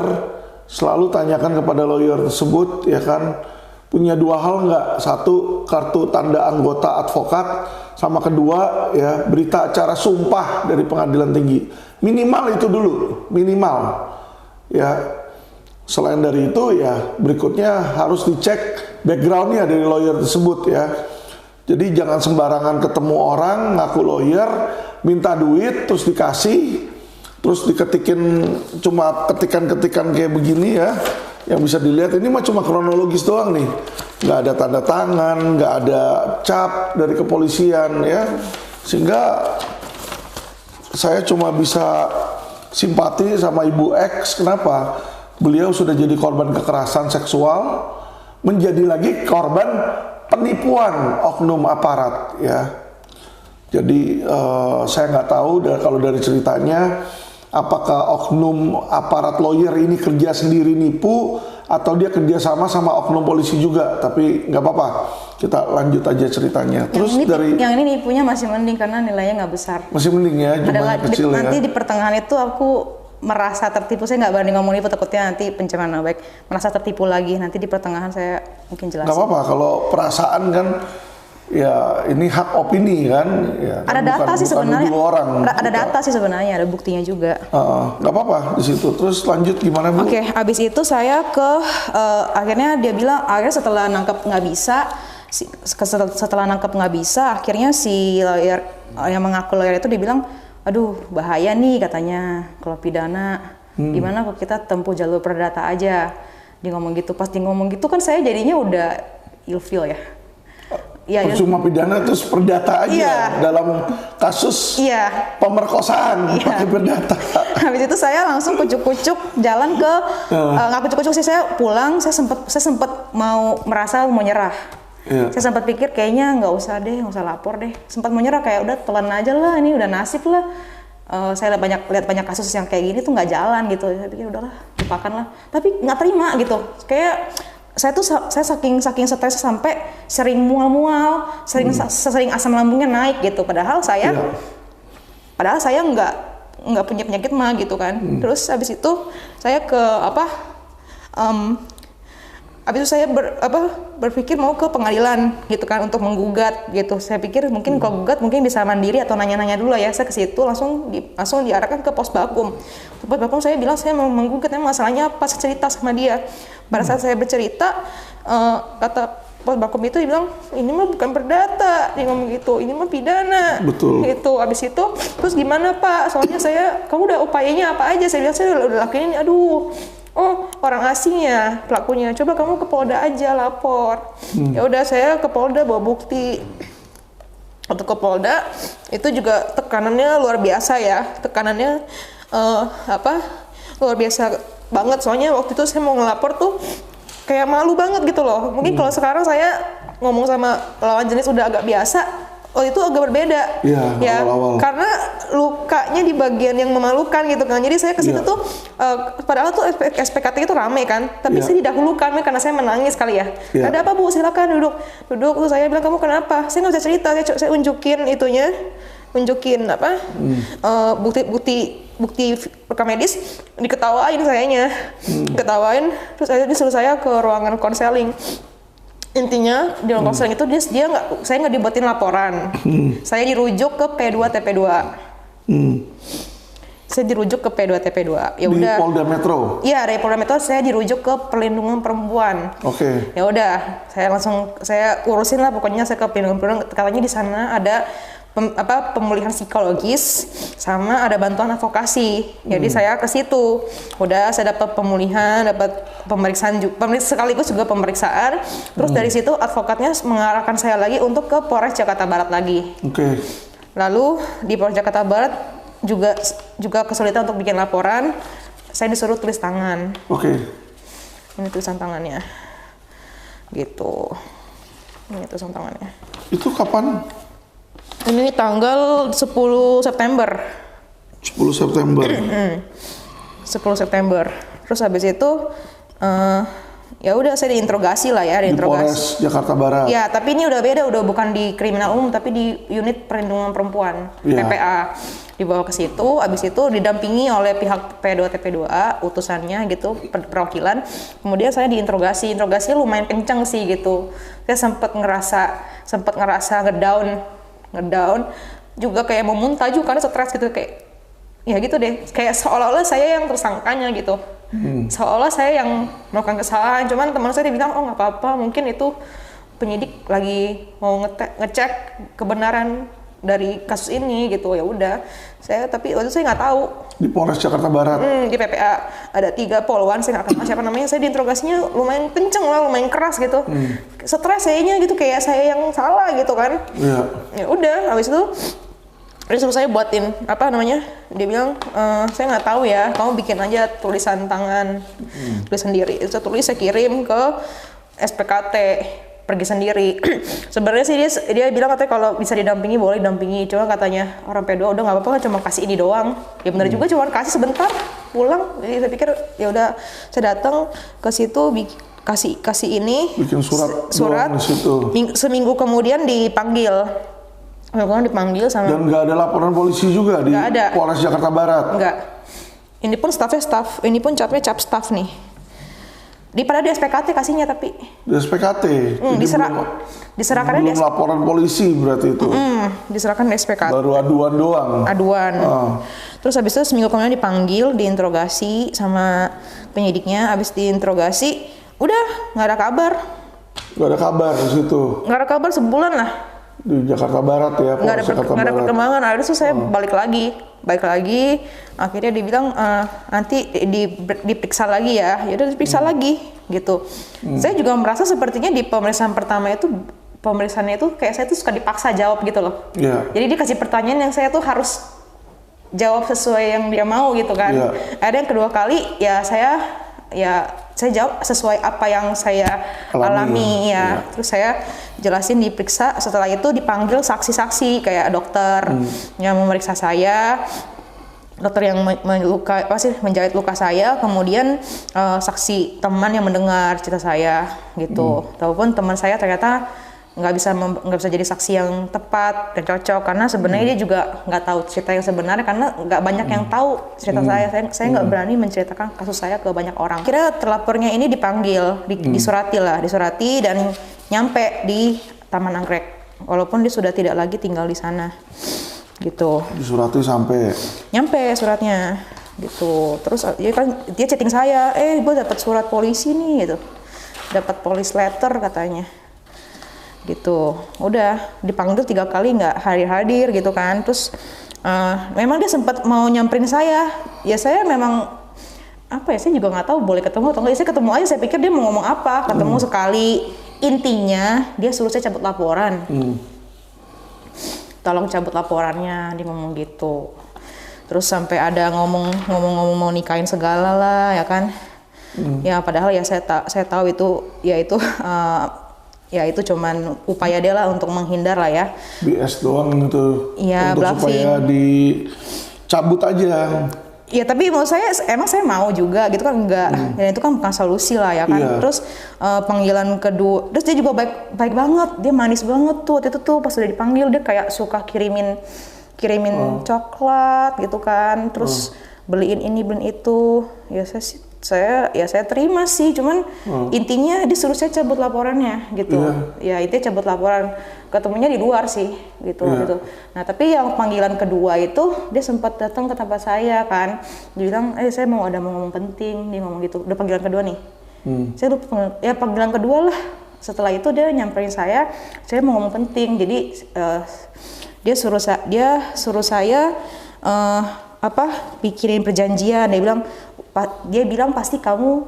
selalu tanyakan kepada lawyer tersebut ya kan, punya 2 hal nggak? 1, kartu tanda anggota advokat, sama kedua ya berita acara sumpah dari pengadilan tinggi. Minimal itu dulu, minimal. Ya, selain dari itu ya berikutnya harus dicek backgroundnya dari lawyer tersebut ya. Jadi jangan sembarangan ketemu orang ngaku lawyer, minta duit terus dikasih, terus diketikin cuma ketikan-ketikan kayak begini ya, yang bisa dilihat ini mah cuma kronologis doang nih, nggak ada tanda tangan, nggak ada cap dari kepolisian ya, sehingga saya cuma bisa simpati sama Ibu X. Kenapa? Beliau sudah jadi korban kekerasan seksual, menjadi lagi korban penipuan oknum aparat ya. Jadi saya nggak tahu kalau dari ceritanya apakah oknum aparat lawyer ini kerja sendiri nipu atau dia kerja sama oknum polisi juga. Tapi nggak apa-apa, kita lanjut aja ceritanya. Terus yang ini nipunya masih mending karena nilainya nggak besar. Masih mending ya, jumlahnya kecil ya. Nanti di pertengahan itu aku merasa tertipu, saya nggak berani ngomong nipu, takutnya nanti pencemaran nama baik, merasa tertipu lagi. Nanti di pertengahan saya mungkin jelasin. Nggak apa-apa, kalau perasaan kan ya ini hak opini kan. Ya, ada data sih sebenarnya. Ada gitu. data sih sebenarnya, ada buktinya juga. Nggak apa-apa di situ. Terus lanjut gimana Bu? Oke, abis itu saya akhirnya dia bilang, akhirnya setelah nangkep nggak bisa, akhirnya si lawyer yang mengaku lawyer itu dia bilang, aduh bahaya nih katanya kalau pidana, gimana kalau kita tempuh jalur perdata aja. Dia ngomong gitu, pas dia ngomong gitu kan saya jadinya udah ilfeel ya. Ya, cuma pidana terus perdata aja dalam kasus pemerkosaan pakai perdata. Habis itu saya langsung kucuk-kucuk jalan ke nggak kucuk-kucuk sih, saya pulang, saya sempat mau nyerah. Saya sempat pikir kayaknya nggak usah lapor deh. Sempat mau nyerah, kayak udah telan aja lah, ini udah nasib lah. Saya lihat banyak kasus yang kayak gini tuh nggak jalan gitu. Saya pikir udahlah, lupakan lah. Tapi nggak terima gitu. Kayak saya saking stres sampai sering mual-mual, sering asam lambungnya naik gitu. Padahal saya nggak punya penyakit mah gitu kan. Terus habis itu saya habis itu saya berpikir mau ke pengadilan gitu kan untuk menggugat gitu. Saya pikir mungkin kalau gugat mungkin bisa mandiri atau nanya-nanya dulu lah ya. Saya ke situ langsung diarahkan ke pos bakum. Pos bakum saya bilang saya mau menggugat, masalahnya apa? Saya cerita sama dia. Pada saat saya bercerita, kata pos bakum itu dibilang ini mah bukan perdata, dia ngomong gitu, ini mah pidana. Betul. Gitu. Abis itu terus gimana Pak? Soalnya kamu udah upayanya apa aja? Saya bilang saya udah lakuin ini. Aduh. Oh, orang asing ya pelakunya. Coba kamu ke Polda aja lapor. Ya udah, saya ke Polda bawa bukti. Untuk ke Polda itu juga tekanannya luar biasa ya. Tekanannya luar biasa banget. Soalnya waktu itu saya mau ngelapor tuh kayak malu banget gitu loh. Mungkin kalau sekarang saya ngomong sama lawan jenis udah agak biasa. Oh, itu agak berbeda ya, awal-awal. Karena lukanya di bagian yang memalukan gitu kan. Jadi saya ke situ tuh padahal tuh SPKT itu rame kan, tapi saya didahulukan karena saya menangis kali ya. Ada apa Bu? Silakan duduk. Terus saya bilang, kamu kenapa? Saya nggak bisa cerita. Saya unjukin bukti rekam medis, diketawain sayanya. Diketawain, terus akhirnya disuruh saya ke ruangan konseling. Intinya di ruang konseling itu saya nggak dibuatin laporan. Saya dirujuk ke P2 TP2. Saya dirujuk ke P2 TP2. Ya udah. Di Polda Metro. Iya, dari Polda Metro saya dirujuk ke Perlindungan Perempuan. Oke. Ya udah, saya urusin lah pokoknya, saya ke Perlindungan Perempuan. Katanya di sana ada pemulihan psikologis sama ada bantuan advokasi. Jadi saya ke situ. Udah, saya dapat pemulihan, dapat pemeriksaan sekaligus juga pemeriksaan. Terus dari situ advokatnya mengarahkan saya lagi untuk ke Polres Jakarta Barat lagi. Oke. Lalu di Polres Jakarta Barat juga kesulitan untuk bikin laporan. Saya disuruh tulis tangan. Oke. Ini tulisan tangannya. Gitu. Ini tulisan tangannya. Itu kapan? Ini tanggal 10 September. 10 September. 10 September. Terus habis itu ya udah saya diinterogasi lah ya, Di Polres Jakarta Barat. Ya, tapi ini udah beda, udah bukan di kriminal umum tapi di unit perlindungan perempuan, PPA. Dibawa ke situ, habis itu didampingi oleh pihak P2 TP2, utusannya gitu, perwakilan. Kemudian saya diinterogasi, interogasinya lumayan kencang sih gitu. Saya sempat ngerasa ngedown, juga kayak mau muntah juga karena stres gitu, kayak ya gitu deh, kayak seolah-olah saya yang tersangkanya gitu. Seolah saya yang melakukan kesalahan, cuman teman saya bilang, oh nggak apa-apa, mungkin itu penyidik lagi mau ngecek kebenaran dari kasus ini gitu. Ya udah, tapi waktu itu saya nggak tahu. Di Polres Jakarta Barat. Di PPA ada 3 polwan, saya nggak kenal siapa namanya. Saya diinterogasinya lumayan kenceng lah, lumayan keras gitu. Stres sayanya gitu, kayak saya yang salah gitu kan. Iya. Ya udah, habis itu dia suruh saya buatin apa namanya, dia bilang saya nggak tahu ya, kamu bikin aja tulisan tangan, tulis sendiri. Itu saya tulis, saya kirim ke SPKT, pergi sendiri. Sebenarnya sih dia bilang katanya kalau bisa didampingi boleh didampingi, cuma katanya orang P2 udah nggak apa-apa, cuma kasih ini doang. Ya benar juga, cuma kasih sebentar pulang. Jadi saya pikir ya udah, saya datang ke situ kasih ini, bikin surat di situ. Seminggu kemudian dipanggil sama. Dan nggak ada laporan polisi juga di Polres Jakarta Barat? Nggak. Ini pun staff, ini pun cap staff nih. Padahal di SPKT kasihnya tapi. Di SPKT? Diserahkannya belum laporan polisi berarti itu? Diserahkan di SPKT. Baru aduan doang? Aduan. Terus habis itu seminggu kemudian dipanggil, diinterogasi sama penyidiknya. Habis diinterogasi, udah nggak ada kabar. Nggak ada kabar di situ? Nggak ada kabar sebulan lah. Di Jakarta Barat ya, nggak ada perkembangan. Akhirnya saya balik lagi, akhirnya dibilang nanti diperiksa lagi ya, udah diperiksa lagi gitu. Saya juga merasa sepertinya di pemeriksaan pertama itu, pemeriksaannya itu kayak saya tuh suka dipaksa jawab gitu loh. Jadi dia kasih pertanyaan yang saya tuh harus jawab sesuai yang dia mau gitu kan. Ada yang kedua kali ya saya jawab sesuai apa yang saya alami ya. Terus saya jelasin, diperiksa. Setelah itu dipanggil saksi-saksi kayak dokter yang memeriksa saya, dokter yang menjahit luka saya, kemudian saksi teman yang mendengar cerita saya gitu. Walaupun teman saya ternyata nggak bisa jadi saksi yang tepat dan cocok, karena sebenarnya dia juga nggak tahu cerita yang sebenarnya, karena nggak banyak yang tahu cerita saya nggak berani menceritakan kasus saya ke banyak orang. Kira terlapornya ini dipanggil, disurati dan nyampe di Taman Anggrek, walaupun dia sudah tidak lagi tinggal di sana gitu. Disurati sampai nyampe suratnya gitu. Terus dia chatting saya, gue dapat surat polisi nih gitu, dapat police letter katanya gitu. Udah dipanggil 3 kali nggak hadir gitu kan. Terus memang dia sempat mau nyamperin saya, ya saya memang saya juga nggak tahu boleh ketemu atau nggak. Saya ketemu aja, saya pikir dia mau ngomong apa. Ketemu sekali, intinya dia suruh saya cabut laporan. Tolong cabut laporannya, dia ngomong gitu. Terus sampai ada ngomong mau nikahin segala lah ya kan. Ya padahal ya saya tahu itu ya itu cuman upaya dia lah untuk menghindar lah ya. BS doang itu. Iya, untuk supaya dicabut aja. Ya tapi menurut saya emang saya mau juga gitu kan, enggak. Dan itu kan bukan solusi lah ya kan. Terus panggilan kedua, terus dia juga baik banget, dia manis banget tuh waktu itu tuh pas udah dipanggil. Dia kayak suka kirimin coklat gitu kan. Terus beliin ini beliin itu. Ya saya terima sih, cuman intinya disuruh saya cabut laporannya gitu. Ya itu cabut laporan, ketemunya di luar sih gitu. Nah tapi yang panggilan kedua itu dia sempat datang ke tempat saya kan, dia bilang saya mau ngomong penting, dia ngomong gitu. Udah panggilan kedua nih, saya lupa panggilan kedua lah. Setelah itu dia nyamperin saya mau ngomong penting. Jadi dia suruh saya pikirin perjanjian. Dia bilang pasti kamu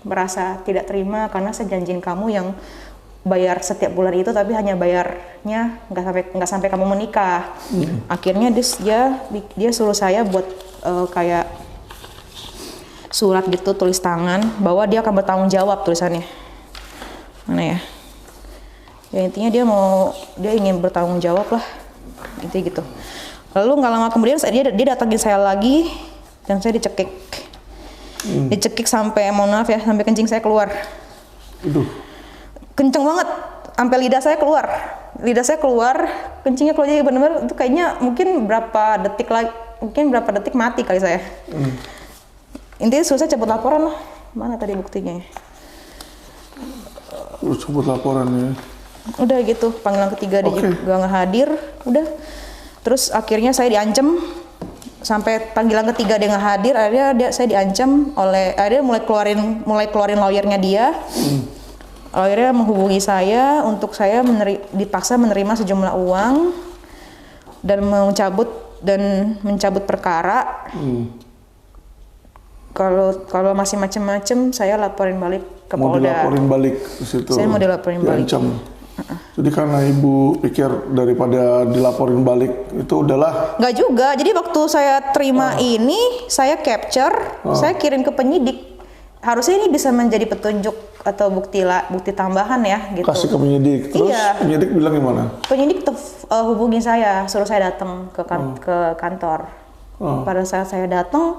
merasa tidak terima karena saya janjiin kamu yang bayar setiap bulan itu, tapi hanya bayarnya nggak sampai kamu menikah. Akhirnya dia suruh saya buat kayak surat gitu, tulis tangan bahwa dia akan bertanggung jawab. Tulisannya mana ya? Ya intinya dia ingin bertanggung jawab lah, intinya gitu. Lalu nggak lama kemudian dia datangin saya lagi. Dan saya dicekik. Dicekik sampai, mohon maaf ya, sampai kencing saya keluar. Kenceng banget, sampai lidah saya keluar. Kencingnya keluar, jadi benar-benar itu kayaknya mungkin berapa detik mati kali saya. Intinya suruh saya cabut laporan lah. Mana tadi buktinya? Cabut laporan ya. Udah gitu, panggilan ketiga dia juga nggak hadir. Udah. Terus akhirnya saya diancam. Sampai panggilan ketiga dia nggak hadir, akhirnya saya diancam mulai keluarin lawyernya dia. Lawyernya menghubungi saya untuk saya dipaksa menerima sejumlah uang dan mencabut perkara. Kalau masih macem-macem, saya laporin balik ke Mau Polda. dilaporin balik ke situ. Saya mau dilaporin balik. Diancam. Jadi karena ibu pikir daripada dilaporin balik itu udahlah. Nggak juga. Jadi waktu saya terima ini, saya capture, saya kirim ke penyidik. Harusnya ini bisa menjadi petunjuk atau bukti tambahan ya, gitu. Kasih ke penyidik. Terus Iya. penyidik bilang gimana? Penyidik hubungi saya, suruh saya datang ke kantor. Pada saat saya datang,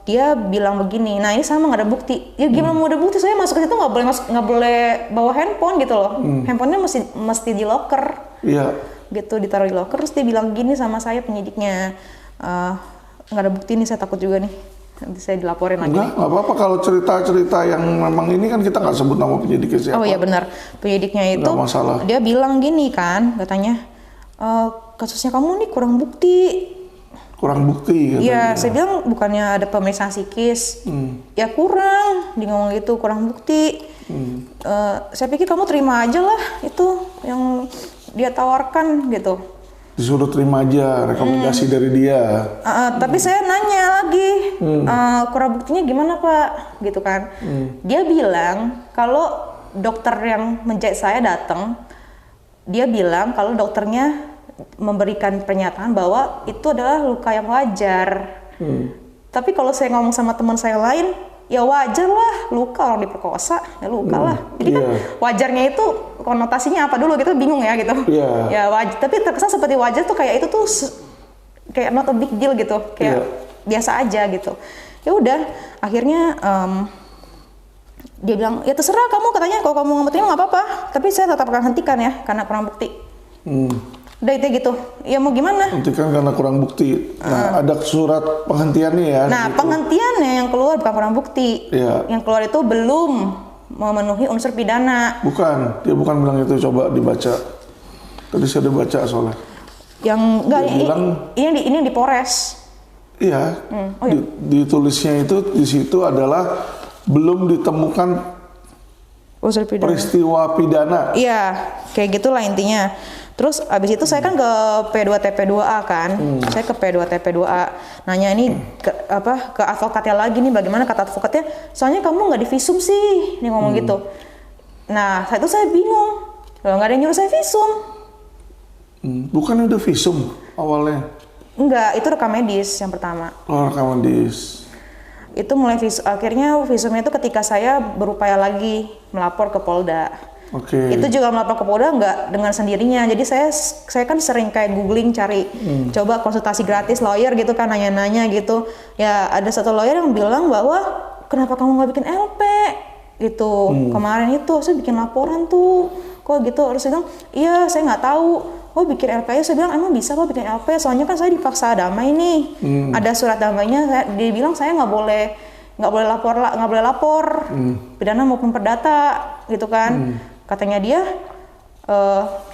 dia bilang begini, nah ini sama nggak ada bukti. Ya gimana mau ada bukti? Saya masuk ke situ nggak boleh bawa handphone gitu loh. Handphonenya mesti di locker. Iya. Gitu, ditaruh di locker. Terus dia bilang gini sama saya penyidiknya, nggak ada bukti nih, saya takut juga nih. Nanti saya dilaporin lagi. Enggak apa-apa kalau cerita-cerita yang memang ini kan kita nggak sebut nama penyidiknya siapa. Oh iya benar, penyidiknya itu Nggak masalah. dia bilang gini kan, katanya kasusnya kamu nih kurang bukti. Kurang bukti. Iya, katanya. saya bilang bukannya ada pemeriksaan psikis, ya kurang, dia ngomong gitu, kurang bukti. Saya pikir kamu terima aja lah itu yang dia tawarkan gitu. Disuruh terima aja rekomendasi dari dia. Tapi saya nanya lagi, kurang buktinya gimana Pak? Gitu kan. Dia bilang kalau dokter yang menjahit saya datang, dia bilang kalau dokternya memberikan pernyataan bahwa itu adalah luka yang wajar. Tapi kalau saya ngomong sama teman saya lain, ya wajar lah, luka orang diperkosa, ya luka lah. Jadi kan wajarnya itu konotasinya apa dulu, kita bingung ya gitu. Ya wajar, tapi terkesan seperti wajar tuh kayak itu tuh kayak not a big deal gitu, kayak biasa aja gitu. Ya udah, akhirnya dia bilang, ya terserah kamu, katanya kalau kamu nggak mau terima nggak apa-apa, tapi saya tetap akan hentikan ya karena kurang bukti. Udah itu gitu, ya mau gimana? Hentikan karena kurang bukti. Nah, ada surat penghentiannya ya. Nah, gitu. penghentiannya yang keluar bukan kurang bukti. Iya. Yang keluar itu belum memenuhi unsur pidana. Bukan, dia bukan bilang itu, coba dibaca. Tadi saya udah baca soalnya. Yang enggak, ini yang di Polres. Iya, ditulisnya itu di situ adalah belum ditemukan Unsur pidana. peristiwa pidana. Iya, kayak gitulah intinya. Terus abis itu saya kan ke P2TP2A kan, saya ke P2TP2A nanya ini ke advokatnya lagi nih, bagaimana kata advokatnya, soalnya kamu nggak divisum sih, dia ngomong gitu. Nah saat itu saya bingung, loh nggak ada yang nyuruh saya visum. Bukan udah visum awalnya? Enggak, itu rekam medis yang pertama. Oh, rekam medis. Itu mulai akhirnya visumnya itu ketika saya berupaya lagi melapor ke Polda. Oke. Itu juga melapor ke Polda nggak dengan sendirinya. Jadi saya kan sering kayak googling cari coba konsultasi gratis lawyer gitu kan, nanya-nanya gitu. Ya ada satu lawyer yang bilang bahwa kenapa kamu nggak bikin LP gitu. Kemarin itu saya bikin laporan tuh kok gitu. Terus saya bilang iya saya nggak tahu. Oh bikin LP aja. Saya bilang emang bisa kok bikin LP. Soalnya kan saya dipaksa damai nih. Ada surat damainya. Dia bilang saya nggak boleh lapor pidana maupun perdata gitu kan. Katanya dia,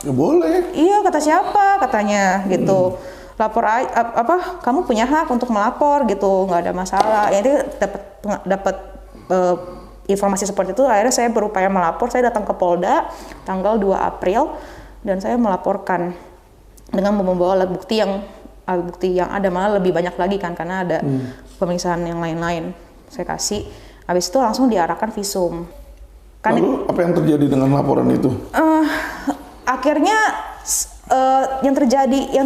ya boleh. iya kata siapa katanya gitu. Lapor kamu punya hak untuk melapor gitu, nggak ada masalah. Jadi dapat informasi seperti itu. Akhirnya saya berupaya melapor. Saya datang ke Polda tanggal 2 April dan saya melaporkan dengan membawa alat bukti yang ada, malah lebih banyak lagi kan karena ada pemeriksaan yang lain-lain. Saya kasih. Habis itu langsung diarahkan visum. Lalu apa yang terjadi dengan laporan itu? Akhirnya yang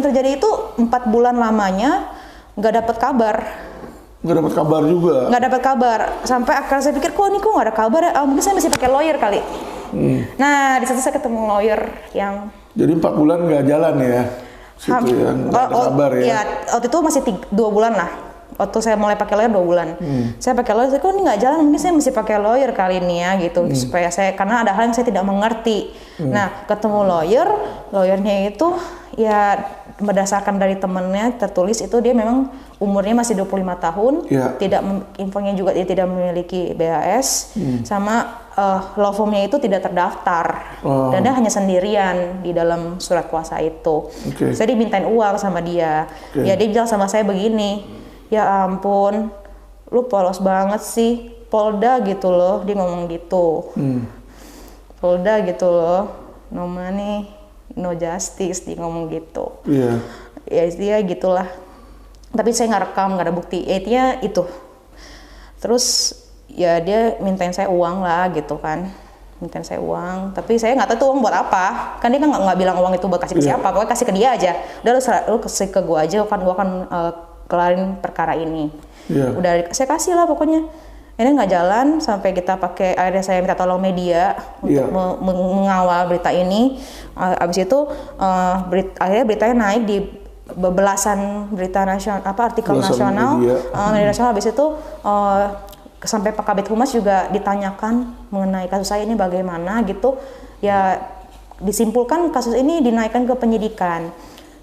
terjadi itu 4 bulan lamanya nggak dapat kabar. Nggak dapat kabar juga. Nggak dapat kabar sampai akhirnya saya pikir kok nggak ada kabar ya? Mungkin saya masih pakai lawyer kali. Nah di situ saya ketemu lawyer yang. Jadi 4 bulan nggak jalan ya? Situ ya, nggak ada kabar ya? Iya, waktu itu masih 2 bulan lah. Waktu saya mulai pakai lawyer 2 bulan. Saya pakai lawyer, kok ini nggak jalan, mungkin saya mesti pakai lawyer kali ini ya gitu. Supaya karena ada hal yang saya tidak mengerti. Nah ketemu lawyernya itu ya berdasarkan dari temennya tertulis itu dia memang umurnya masih 25 tahun. Infonya juga dia tidak memiliki BAS. Sama law firm-nya itu tidak terdaftar. Dan dia hanya sendirian di dalam surat kuasa itu. Saya dimintain uang sama dia. Ya dia bilang sama saya begini, ya ampun, lu polos banget sih, Polda gitu loh, dia ngomong gitu. Polda gitu loh, Noma nih no justice, dia ngomong gitu. Iya. Ya dia gitulah. Tapi saya nggak rekam, nggak ada bukti. Ya, intinya itu. Terus ya dia mintain saya uang lah gitu kan. Mintain saya uang, tapi saya nggak tahu tuh uang buat apa. Kan dia kan nggak bilang uang itu buat kasih ke siapa, pokoknya kasih ke dia aja. Udah lu kasih ke gua aja, kan gua akan kelarin perkara ini. Udah saya kasih lah pokoknya. Ini nggak jalan sampai kita pakai, akhirnya saya minta tolong media untuk mengawal berita ini. Abis itu akhirnya beritanya naik di belasan berita nasional, artikel nasional, media nasional. Abis itu sampai Pak Kabid Humas juga ditanyakan mengenai kasus saya ini bagaimana gitu. Ya disimpulkan kasus ini dinaikkan ke penyidikan.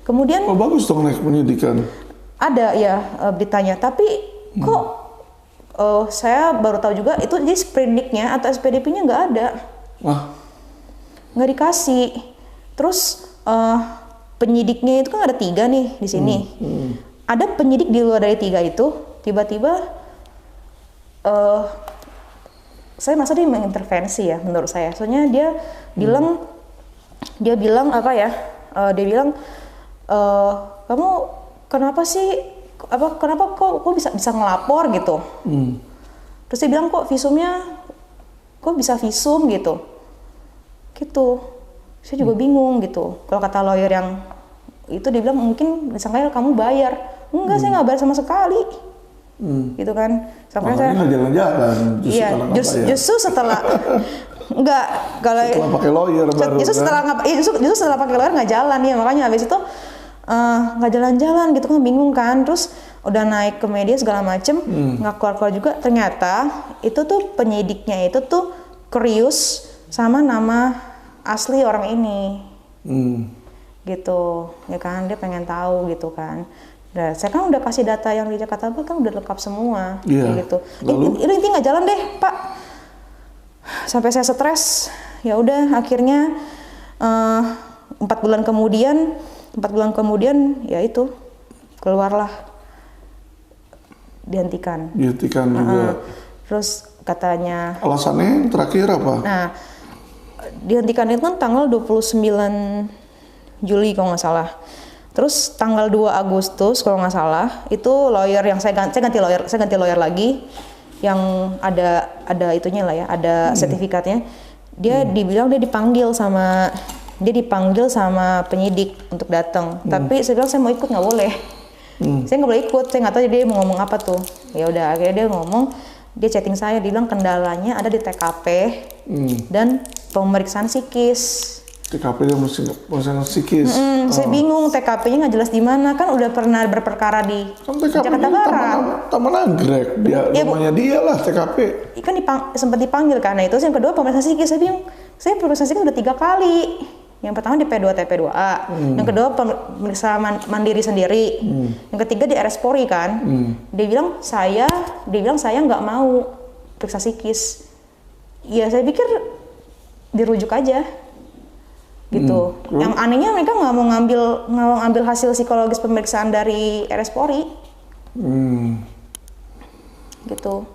Kemudian bagus dong naik penyidikan. Ada ya beritanya, tapi kok saya baru tahu juga itu jadi sprindiknya atau SPDP-nya nggak ada. Wah. Nggak dikasih. Terus penyidiknya itu kan ada 3 nih di sini. Ada penyidik di luar dari 3 itu, tiba-tiba saya merasa dia mengintervensi ya menurut saya. Soalnya dia bilang apa ya? Dia bilang kamu kenapa sih? Kenapa kok bisa ngelapor gitu? Terus dia bilang kok bisa visum gitu. Saya juga bingung gitu. Kalau kata lawyer yang itu dia bilang mungkin disangka kamu bayar. Enggak, saya nggak bayar sama sekali. Gitu kan. Sampai saya nggak jalan-jalan. Justru setelah enggak kalau setelah pakai lawyer baru. Justru setelah pakai lawyer nggak jalan ya, makanya habis itu nggak jalan-jalan gitu kan, bingung kan. Terus udah naik ke media segala macem, nggak keluar-keluar juga. Ternyata itu tuh penyidiknya itu tuh Krius sama nama asli orang ini, gitu ya kan. Dia pengen tahu gitu kan. Nah, saya kan udah kasih data yang di Jakarta kan udah lengkap semua, gitu. Ini nggak jalan deh Pak. Sampai saya stres. Ya udah akhirnya 4 bulan kemudian ya itu keluarlah dihentikan juga. Terus katanya alasannya yang terakhir apa? Nah, dihentikan itu kan tanggal 29 Juli kalau nggak salah. Terus tanggal 2 Agustus kalau nggak salah itu lawyer yang saya ganti lawyer lagi yang ada itunya lah ya, ada sertifikatnya. Dia dibilang dia dipanggil sama penyidik untuk datang. Tapi saya bilang saya mau ikut, nggak boleh. Saya nggak boleh ikut, saya nggak tahu dia mau ngomong apa tuh. Ya udah akhirnya dia chatting saya, dia bilang kendalanya ada di TKP dan pemeriksaan psikis. TKP dia pemeriksaan psikis. Saya bingung, TKP-nya nggak jelas di mana, kan udah pernah berperkara di Jakarta Barat. Taman Anggrek, namanya dia lah TKP. Kan sempat dipanggil karena itu. Yang kedua pemeriksaan psikis, saya bingung. Saya pemeriksaan psikis udah 3 kali. Yang pertama di P2 TP2A, yang kedua pemeriksaan mandiri sendiri, yang ketiga di RS Polri kan. Dia bilang saya nggak mau periksa psikis. Ya saya pikir dirujuk aja, gitu. Yang anehnya mereka nggak mau ngambil hasil psikologis pemeriksaan dari RS Polri, gitu.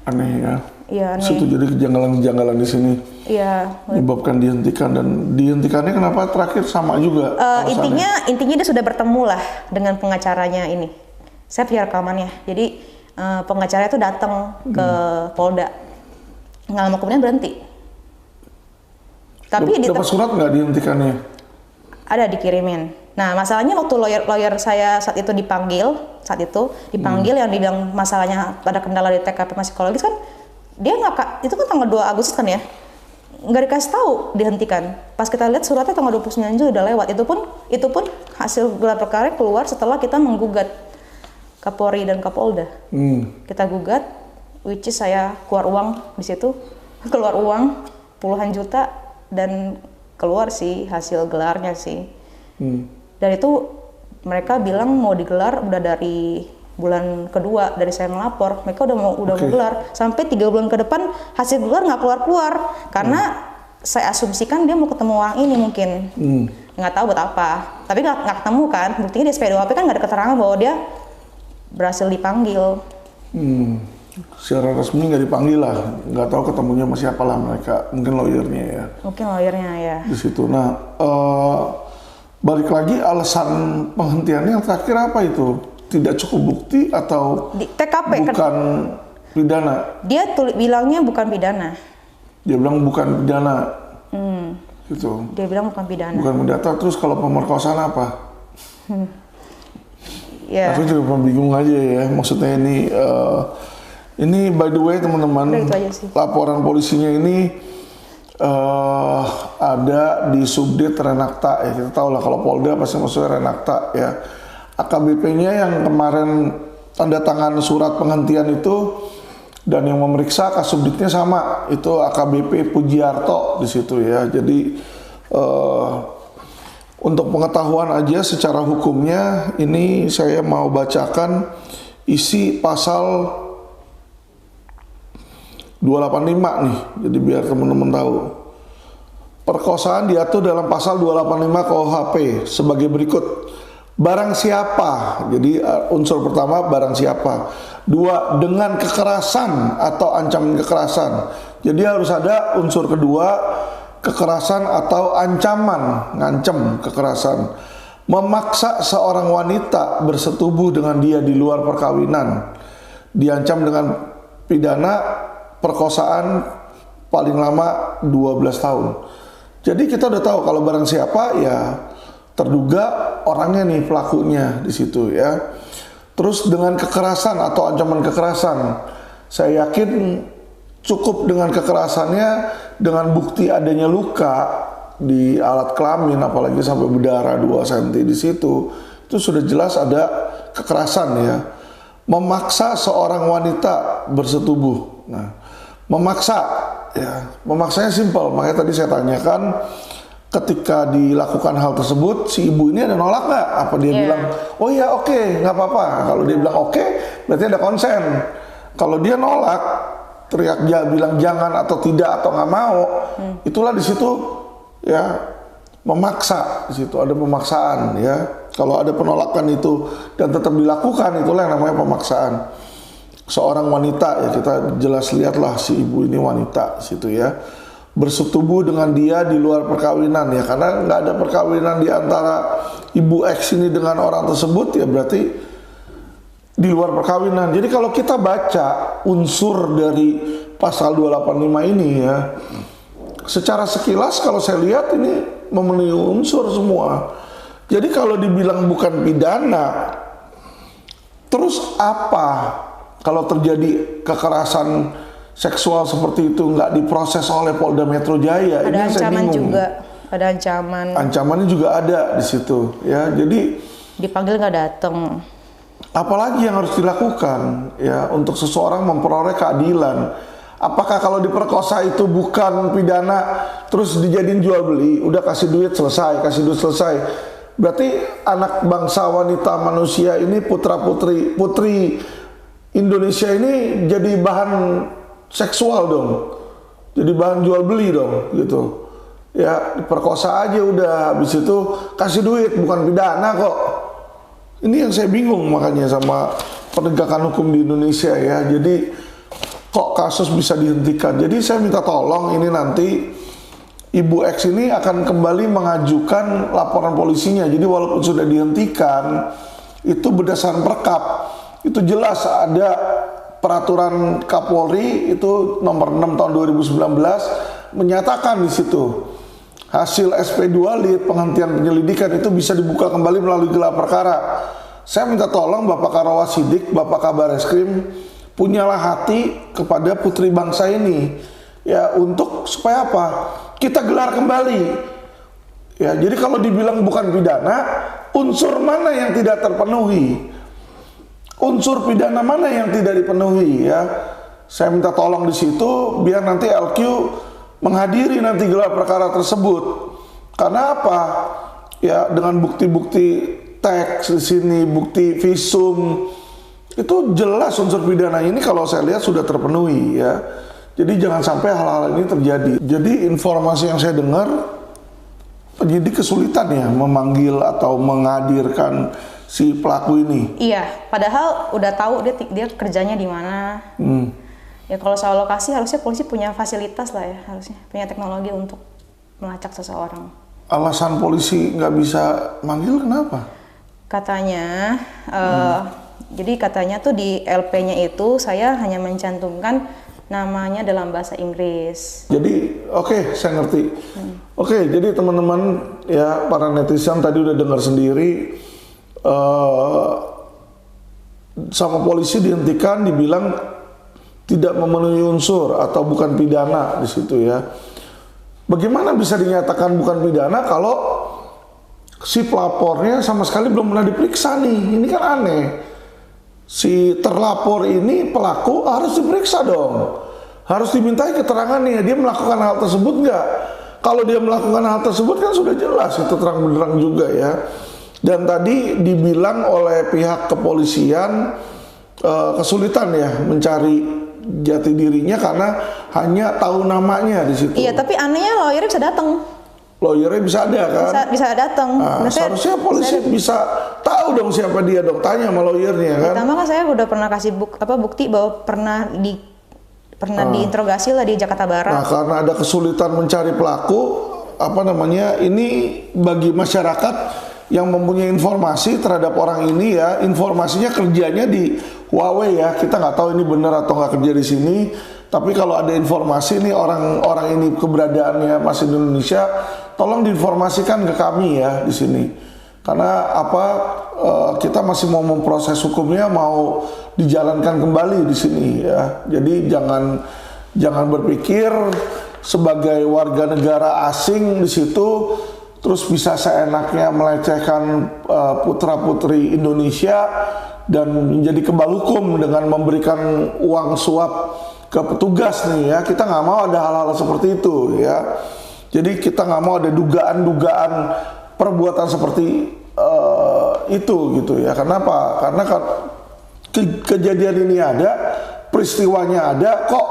Aneh ya. Iya, aneh. Situ jadi kejanggalan-kejanggalan di sini. Iya. Menyebabkan dihentikan, dan dihentikannya kenapa terakhir sama juga? Intinya dia sudah bertemu lah dengan pengacaranya ini. Saya punya rekamannya. Jadi pengacara itu datang ke Polda. Nggak lama kemudian berhenti. Tapi dapat surat nggak dihentikannya? Ada dikirimin. Nah masalahnya waktu lawyer saya saat itu dipanggil yang dibilang masalahnya ada kendala di TKP psikologis kan, dia itu kan tanggal 2 Agustus kan ya, nggak dikasih tahu dihentikan. Pas kita lihat suratnya tanggal 29 Juli udah lewat. Itu pun hasil gelar perkara keluar setelah kita menggugat Kapolri dan Kapolda. Kita gugat, which is saya keluar uang di situ, keluar uang puluhan juta dan keluar sih hasil gelarnya sih. Dan itu mereka bilang mau digelar udah dari bulan kedua dari saya ngelapor, mereka udah mau gelar. Sampai 3 bulan ke depan hasil gelar nggak keluar karena saya asumsikan dia mau ketemu orang ini mungkin, nggak tahu buat apa. Tapi nggak ketemu kan, buktinya di SP2AP kan nggak ada keterangan bahwa dia berhasil dipanggil. Secara resmi nggak dipanggil lah, nggak tahu ketemunya sama siapa lah mereka, mungkin lawyernya ya. Mungkin lawyernya ya. Di situ. Nah, balik lagi alasan penghentiannya yang terakhir apa itu? Tidak cukup bukti atau Di TKP bukan kan pidana? Dia bilangnya bukan pidana. Dia bilang bukan pidana. Gitu. Dia bilang bukan pidana. Bukan mendata. Terus kalau pemerkosaan apa? Ya. Aku juga bingung aja ya. Maksudnya ini by the way teman-teman, Udah, itu aja sih. laporan polisinya ini ada di Subdit Renakta ya. Kita tahu lah kalau Polda pasti maksudnya Renakta ya. AKBP-nya yang kemarin tanda tangan surat penghentian itu dan yang memeriksa Kasubditnya sama, itu AKBP Pujiarto di situ ya. Jadi untuk pengetahuan aja secara hukumnya, ini saya mau bacakan isi pasal 285 nih. Jadi biar teman-teman tahu. Perkosaan diatur dalam pasal 285 KUHP sebagai berikut. Barang siapa, jadi unsur pertama barang siapa. Dua, dengan kekerasan atau ancaman kekerasan. Jadi harus ada unsur kedua, kekerasan atau ancaman, ngancem kekerasan. Memaksa seorang wanita bersetubuh dengan dia di luar perkawinan. Diancam dengan pidana perkosaan paling lama 12 tahun. Jadi kita udah tahu kalau barang siapa ya terduga orangnya nih pelakunya di situ ya. Terus dengan kekerasan atau ancaman kekerasan, saya yakin cukup dengan kekerasannya dengan bukti adanya luka di alat kelamin, apalagi sampai berdarah 2 cm di situ, itu sudah jelas ada kekerasan ya. Memaksa seorang wanita bersetubuh. Nah, memaksa ya, memaksanya simpel. Makanya tadi saya tanyakan, ketika dilakukan hal tersebut, si ibu ini ada nolak nggak? Apa dia bilang, oh ya oke, nggak apa-apa. Kalau dia bilang oke, berarti ada konsen. Kalau dia nolak, teriak dia bilang jangan atau tidak atau nggak mau, itulah di situ ya memaksa. Di situ ada pemaksaan ya. Kalau ada penolakan itu dan tetap dilakukan, itulah yang namanya pemaksaan. Seorang wanita ya, kita jelas lihatlah si ibu ini wanita situ ya. Bersetubuh dengan dia di luar perkawinan ya, karena nggak ada perkawinan di antara ibu X ini dengan orang tersebut ya, berarti di luar perkawinan. Jadi kalau kita baca unsur dari pasal 285 ini ya, secara sekilas kalau saya lihat ini memenuhi unsur semua. Jadi kalau dibilang bukan pidana, terus apa kalau terjadi kekerasan seksual seperti itu nggak diproses oleh Polda Metro Jaya? Ada ini yang saya ancaman bingung. juga, ada ancaman. Ancamannya juga ada di situ ya. Jadi Dipanggil nggak datang. apalagi yang harus dilakukan ya untuk seseorang memperoleh keadilan? Apakah kalau diperkosa itu bukan pidana terus dijadiin jual beli, udah kasih duit selesai, kasih duit selesai? Berarti anak bangsa wanita manusia ini, putri Indonesia ini jadi bahan seksual dong, jadi bahan jual beli dong gitu ya. Diperkosa aja udah, habis itu kasih duit, bukan pidana kok. Ini yang saya bingung makanya sama penegakan hukum di Indonesia ya. Jadi kok kasus bisa dihentikan? Jadi saya minta tolong ini nanti Ibu X ini akan kembali mengajukan laporan polisinya. Jadi walaupun sudah dihentikan, itu berdasarkan perkap, itu jelas ada peraturan Kapolri itu nomor 6 tahun 2019 menyatakan di situ hasil SP2 Lit penghentian penyelidikan itu bisa dibuka kembali melalui gelar perkara. Saya minta tolong Bapak Karawasidik, Bapak Kabareskrim, punyalah hati kepada putri bangsa ini ya, untuk supaya apa? Kita gelar kembali. Ya, jadi kalau dibilang bukan pidana, unsur mana yang tidak terpenuhi? Unsur pidana mana yang tidak dipenuhi ya? Saya minta tolong di situ biar nanti LQ menghadiri nanti gelar perkara tersebut. Karena apa? Ya, dengan bukti-bukti teks di sini, bukti visum, itu jelas unsur pidana ini kalau saya lihat sudah terpenuhi ya. Jadi jangan sampai hal-hal ini terjadi. Jadi informasi yang saya dengar, penyidik kesulitan ya memanggil atau menghadirkan si pelaku ini. Iya, padahal udah tahu dia kerjanya di mana. Ya kalau soal lokasi harusnya polisi punya fasilitas lah ya, harusnya punya teknologi untuk melacak seseorang. Alasan polisi nggak bisa manggil kenapa? Katanya, jadi katanya tuh di LP-nya itu saya hanya mencantumkan namanya dalam bahasa Inggris. Jadi oke, saya ngerti. Oke, jadi teman-teman ya para netizen tadi udah dengar sendiri, sama polisi dihentikan, dibilang tidak memenuhi unsur atau bukan pidana di situ ya. Bagaimana bisa dinyatakan bukan pidana kalau si pelapornya sama sekali belum pernah diperiksa nih? Ini kan aneh. Si terlapor ini pelaku harus diperiksa dong, harus dimintai keterangannya, dia melakukan hal tersebut nggak? Kalau dia melakukan hal tersebut kan sudah jelas, itu terang benderang juga ya. Dan tadi dibilang oleh pihak kepolisian kesulitan ya mencari jati dirinya karena hanya tahu namanya di situ. Iya, tapi anehnya lawyernya bisa datang. Lawyernya bisa ada kan? Bisa datang. Nah, seharusnya polisi bisa tahu dong siapa dia dong, tanya sama lawyernya kan. Pertama kan saya udah pernah kasih bukti bahwa pernah diinterogasi lah di Jakarta Barat. Nah, karena ada kesulitan mencari pelaku, ini bagi masyarakat yang mempunyai informasi terhadap orang ini ya, informasinya kerjanya di Huawei ya, kita nggak tahu ini benar atau nggak kerja di sini. Tapi kalau ada informasi nih orang ini keberadaannya masih di Indonesia, tolong diinformasikan ke kami ya di sini. Karena kita masih mau memproses hukumnya, mau dijalankan kembali di sini ya. Jadi jangan berpikir sebagai warga negara asing di situ terus bisa seenaknya melecehkan putra-putri Indonesia dan menjadi kebal hukum dengan memberikan uang suap ke petugas nih ya. Kita nggak mau ada hal-hal seperti itu ya. Jadi kita nggak mau ada dugaan-dugaan perbuatan seperti itu gitu ya. Kenapa? Karena kejadian ini ada, peristiwanya ada, kok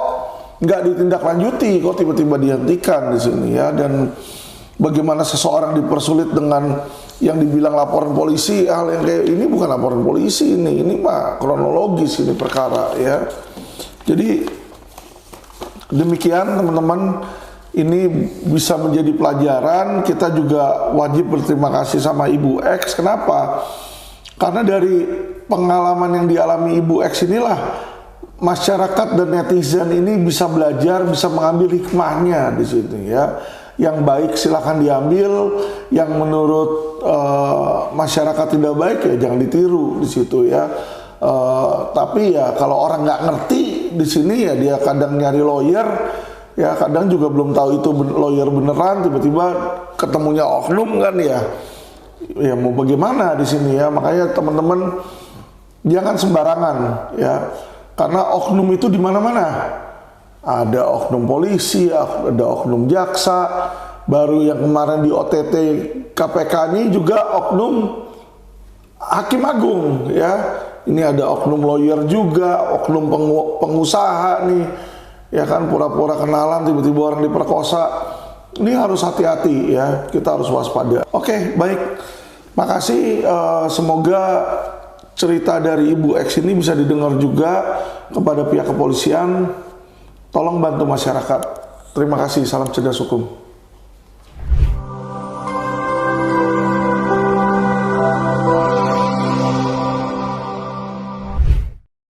nggak ditindaklanjuti, kok tiba-tiba dihentikan di sini ya. Dan bagaimana seseorang dipersulit dengan yang dibilang laporan polisi, hal yang kayak ini bukan laporan polisi, ini mah kronologis ini perkara ya. Jadi demikian teman-teman, ini bisa menjadi pelajaran. Kita juga wajib berterima kasih sama Ibu X. Kenapa? Karena dari pengalaman yang dialami Ibu X inilah masyarakat dan netizen ini bisa belajar, bisa mengambil hikmahnya di sini ya. Yang baik silahkan diambil, yang menurut masyarakat tidak baik ya jangan ditiru di situ ya. Tapi ya kalau orang nggak ngerti di sini ya dia kadang nyari lawyer ya, kadang juga belum tahu itu lawyer beneran, tiba-tiba ketemunya oknum kan ya. Ya mau bagaimana di sini ya, makanya teman-teman jangan sembarangan ya, karena oknum itu di mana-mana. Ada oknum polisi, ada oknum jaksa, baru yang kemarin di OTT KPK ini juga oknum hakim agung ya. Ini ada oknum lawyer juga, oknum pengusaha nih, ya kan pura-pura kenalan tiba-tiba orang diperkosa. Ini harus hati-hati ya, kita harus waspada. Oke, baik, makasih. Semoga cerita dari Ibu X ini bisa didengar juga kepada pihak kepolisian. Tolong bantu masyarakat. Terima kasih, salam cerdas hukum.